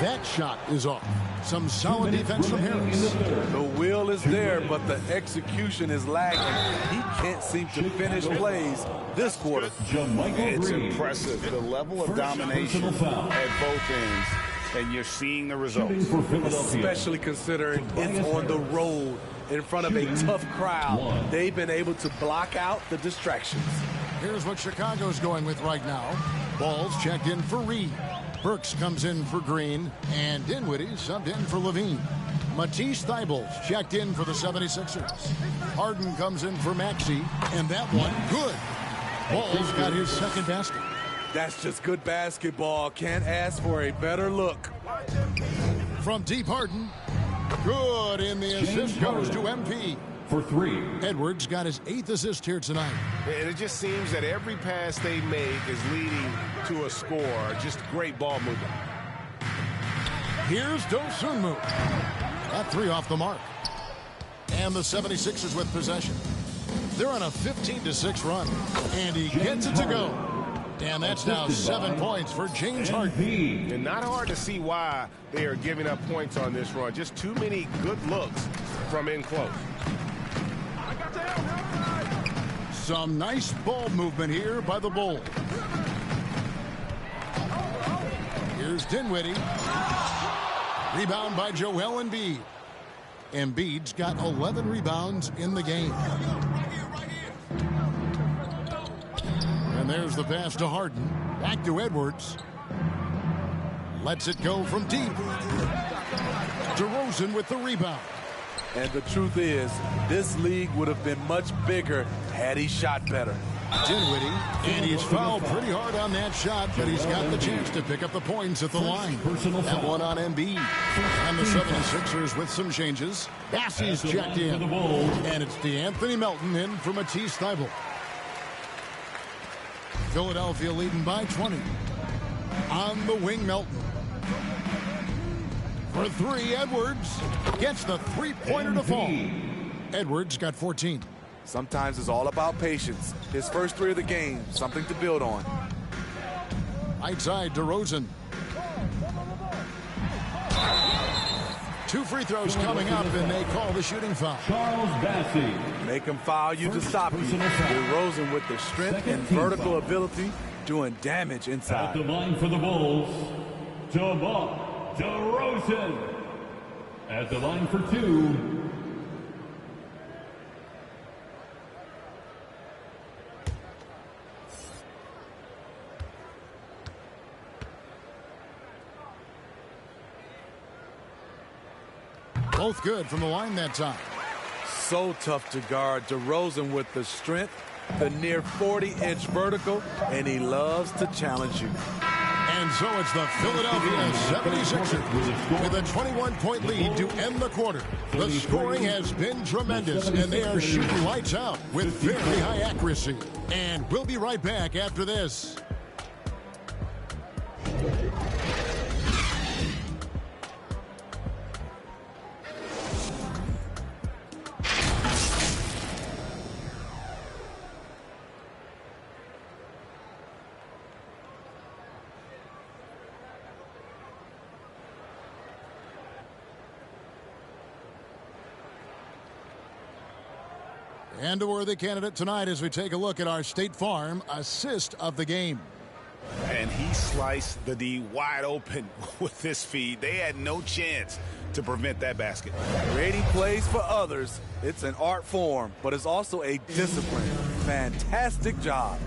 That shot is off. Some solid defense from Harris. The will is there, but the execution is lagging. He can't seem to finish plays this quarter. It's impressive, the level of domination at both ends, and you're seeing the results. Especially considering it's on the road in front of a tough crowd. They've been able to block out the distractions. Here's what Chicago's going with right now. Ball's checked in for Reed. Burks comes in for Green, and Dinwiddie subbed in for Levine. Matisse Thybulle's checked in for the 76ers. Harden comes in for Maxey, and that one, good. Ball's got his second basket. That's just good basketball. Can't ask for a better look. From deep, Harden. Good, and the assist goes to MP. For 3. Edwards got his 8th assist here tonight. And it just seems that every pass they make is leading to a score. Just great ball movement. Here's Dosunmu. That 3 off the mark. And the 76ers with possession. They're on a 15-6 run. And he gets it to go. And that's now 7 points for James Harden. And not hard to see why they are giving up points on this run. Just too many good looks from in close. Some nice ball movement here by the Bulls. Here's Dinwiddie. Rebound by Joel Embiid. Embiid's got 11 rebounds in the game. And there's the pass to Harden. Back to Edwards. Lets it go from deep. DeRozan with the rebound. And the truth is, this league would have been much bigger had he shot better. Dinwiddie, and he's fouled pretty hard on that shot, but he's got the chance to pick up the points at the line. That one on Embiid. And the 76ers with some changes. Bassey's checked in. And it's DeAnthony Melton in for Matisse Thybulle. Philadelphia leading by 20. On the wing, Melton. For three, Edwards gets the three-pointer to fall. Edwards got 14. Sometimes it's all about patience. His first three of the game, something to build on. Right side, DeRozan. Two free throws coming up, and they call the shooting foul. Charles Bassey. Make him foul you to stop you. DeRozan with the strength and vertical ability, doing damage inside. At the line for the Bulls, DeMar DeRozan. At the line for two, both good from the line that time. So tough to guard. DeRozan with the strength, the near 40-inch vertical, and he loves to challenge you. And so it's the Philadelphia 76ers with a 21-point lead to end the quarter. The scoring has been tremendous, and they are shooting lights out with very high accuracy. And we'll be right back after this. And a worthy candidate tonight as we take a look at our State Farm assist of the game. And he sliced the D wide open with this feed. They had no chance to prevent that basket. Creating plays for others, it's an art form, but it's also a discipline. Fantastic job.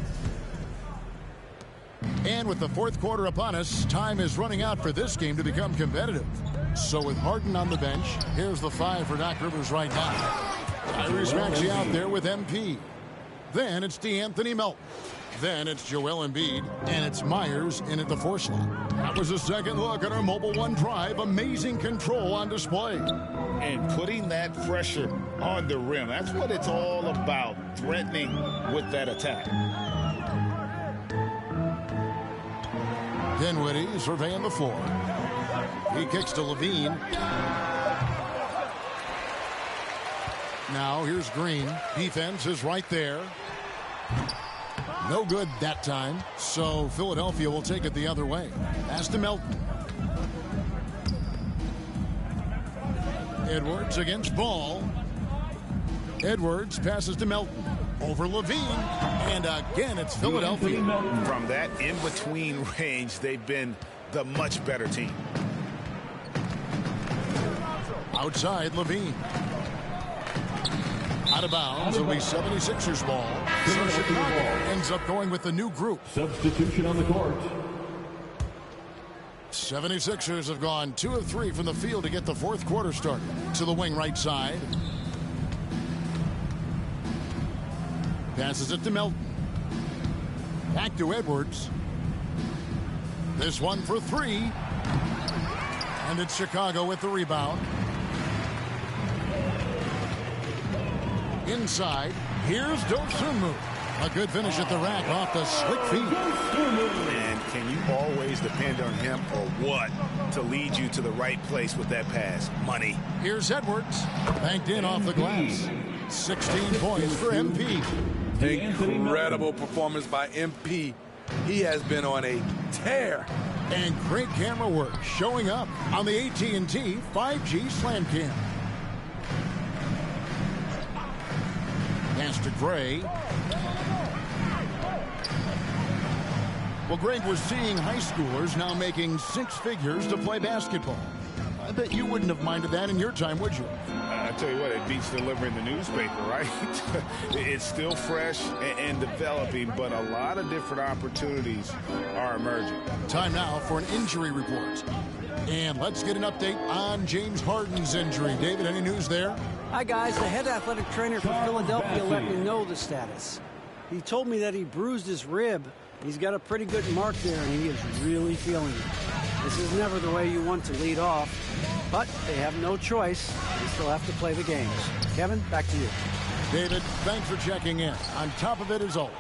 And with the fourth quarter upon us, time is running out for this game to become competitive. So with Harden on the bench, here's the five for Doc Rivers right now. Tyrese Maxey out there with MP. Then it's DeAnthony Melton. Then it's Joel Embiid, and it's Myers in at the four slot. That was a second look at our Mobile One drive. Amazing control on display. And putting that pressure on the rim. That's what it's all about, threatening with that attack. Dinwiddie surveying the floor. He kicks to Levine. Now here's Green. Defense is right there. No good that time. So Philadelphia will take it the other way. Pass to Melton. Edwards against Ball. Edwards passes to Melton. Over Levine. And again, it's Philadelphia. From that in-between range, they've been the much better team. Outside, Levine. Out of bounds, it'll be 76ers ball. So Chicago ends up going with the new group. Substitution on the court. 76ers have gone 2 of 3 from the field to get the fourth quarter started. To the wing right side. Passes it to Melton. Back to Edwards. This one for 3. And it's Chicago with the rebound. Inside, here's Dosunmu. A good finish at the rack off the slick feet. And can you always depend on him or what to lead you to the right place with that pass? Money. Here's Edwards. Banked in off the glass. 16 points for MP. Incredible performance by MP. He has been on a tear. And great camera work showing up on the AT&T 5G Slam Cam. Pass to Gray. Well, Greg, we're seeing high schoolers now making 6 figures to play basketball. I bet you wouldn't have minded that in your time, would you? I tell you what, it beats delivering the newspaper, right? It's still fresh and developing, but a lot of different opportunities are emerging. Time now for an injury report. And let's get an update on James Harden's injury. David, any news there? Hi, guys. The head athletic trainer for Philadelphia let me know the status. He told me that he bruised his rib. He's got a pretty good mark there, and he is really feeling it. This is never the way you want to lead off, but they have no choice. They still have to play the games. Kevin, back to you. David, thanks for checking in. On top of it as always.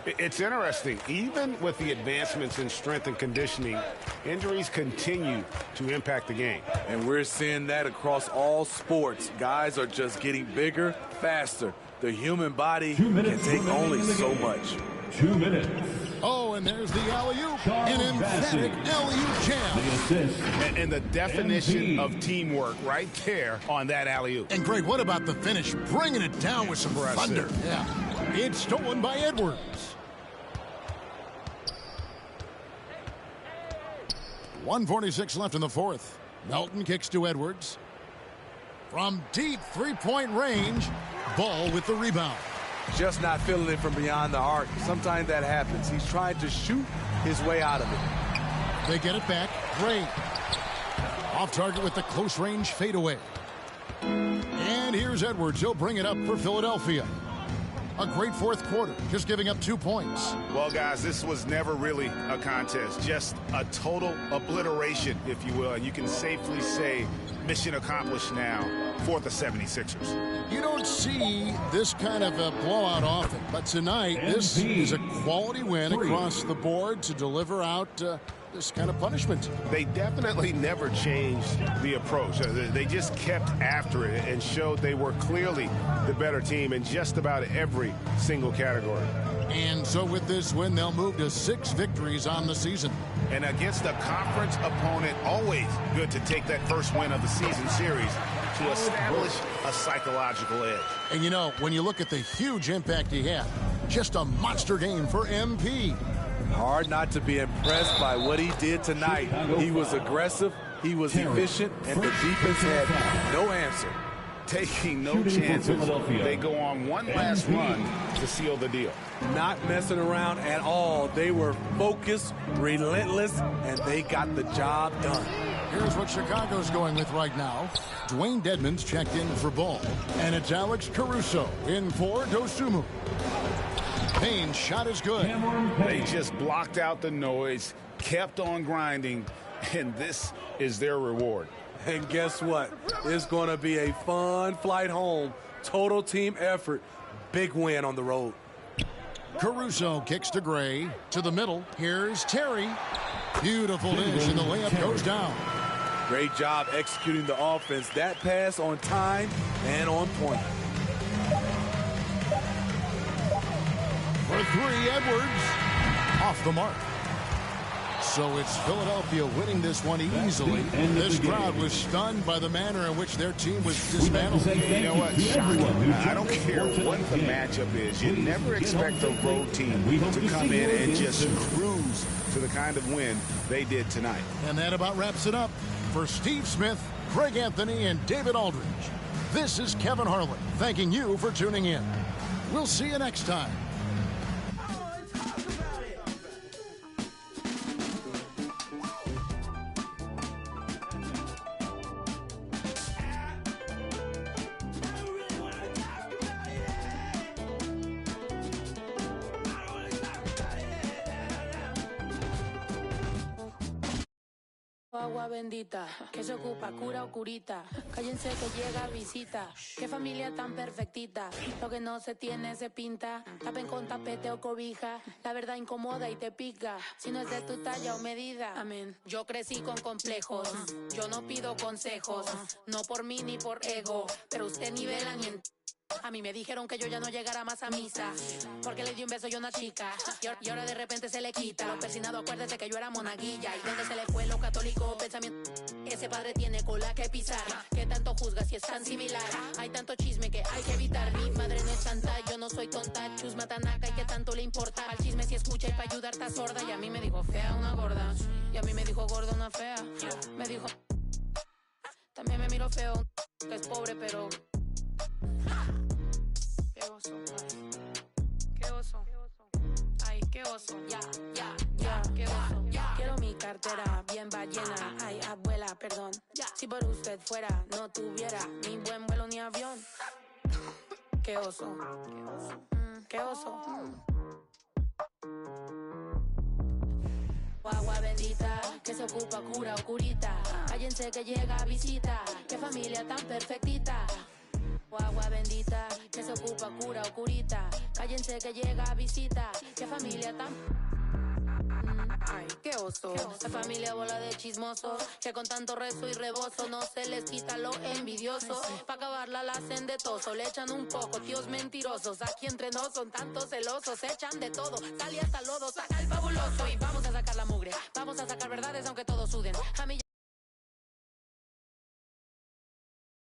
It's interesting. Even with the advancements in strength and conditioning, injuries continue to impact the game. And we're seeing that across all sports. Guys are just getting bigger, faster. The human body can take only so much. 2 minutes. Oh, and there's the alley-oop. An emphatic alley-oop jam. And the definition of teamwork right there on that alley-oop. And Greg, what about the finish? Bringing it down with some thunder. Yeah. It's stolen by Edwards. .146 left in the fourth. Melton kicks to Edwards. From deep three-point range, Ball with the rebound. Just not feeling it from beyond the arc. Sometimes that happens. He's trying to shoot his way out of it. They get it back. Gray. Off target with the close range fadeaway. And here's Edwards. He'll bring it up for Philadelphia. A great fourth quarter, just giving up 2 points. Well, guys, this was never really a contest. Just a total obliteration, if you will. And you can safely say mission accomplished now for the 76ers. You don't see this kind of a blowout often, but tonight this is a quality win across the board to deliver out this kind of punishment. They definitely never changed the approach. They just kept after it and showed they were clearly the better team in just about every single category. And so with this win, they'll move to 6 victories on the season. And against a conference opponent, always good to take that first win of the season series to establish a psychological edge. And you know, when you look at the huge impact he had, just a monster game for MP. Hard not to be impressed by what he did tonight. He was aggressive, he was efficient, and the defense had no answer. Taking no chances. They go on one last run to seal the deal. Not messing around at all. They were focused, relentless, and they got the job done. Here's what Chicago's going with right now. Dwayne Dedmon's checked in for Ball, and it's Alex Caruso in for Dosunmu. Payne's shot is good. They just blocked out the noise, kept on grinding, and this is their reward. And guess what? It's going to be a fun flight home. Total team effort. Big win on the road. Caruso kicks to Gray. To the middle. Here's Terry. Beautiful dish, and the layup goes down. Great job executing the offense. That pass on time and on point. For 3, Edwards. Off the mark. So it's Philadelphia winning this one easily. This crowd was stunned by the manner in which their team was dismantled. You know what? Shocking. I don't care what the matchup is. You never expect a road team to come in and just cruise to the kind of win they did tonight. And that about wraps it up. For Steve Smith, Craig Anthony, and David Aldridge, this is Kevin Harlan thanking you for tuning in. We'll see you next time. Agua bendita, que se ocupa, cura o curita. Cállense que llega visita. Qué familia tan perfectita. Lo que no se tiene se pinta. Tapen con tapete o cobija. La verdad incomoda y te pica. Si no es de tu talla o medida. Amén. Yo crecí con complejos. Yo no pido consejos. No por mí ni por ego. Pero usted nivela ni en... A mí me dijeron que yo ya no llegara más a misa, porque le di un beso yo a una chica, y ahora de repente se le quita. Lo persinado, acuérdese que yo era monaguilla, y donde se le fue lo católico pensamiento. Ese padre tiene cola que pisar, que tanto juzga si es tan similar. Hay tanto chisme que hay que evitar. Mi madre no es santa, yo no soy tonta. Chusma tanaca y que tanto le importa. Al chisme si escucha y para ayudar está sorda. Y a mí me dijo fea una gorda, y a mí me dijo gorda una fea. Me dijo, también me miro feo, que es pobre pero... Qué oso, qué oso, ay, qué oso, ya, qué oso. Quiero mi cartera bien ballena, ay, abuela, perdón. Si por usted fuera, no tuviera ni buen vuelo ni avión. Qué oso, qué oso. Agua bendita, que se ocupa, cura o curita. Cállense que llega visita, qué familia tan perfectita. Agua bendita, que se ocupa cura o curita. Cállense que llega visita. Qué familia tan... Ay, qué oso. La familia bola de chismosos, que con tanto rezo y rebozo no se les quita lo envidioso. Pa' acabarla la hacen de toso, le echan un poco, tíos mentirosos. Aquí entre nos son tantos celosos, echan de todo, sale hasta lodo, saca el fabuloso. Y vamos a sacar la mugre, vamos a sacar verdades aunque todos suden. A mí ya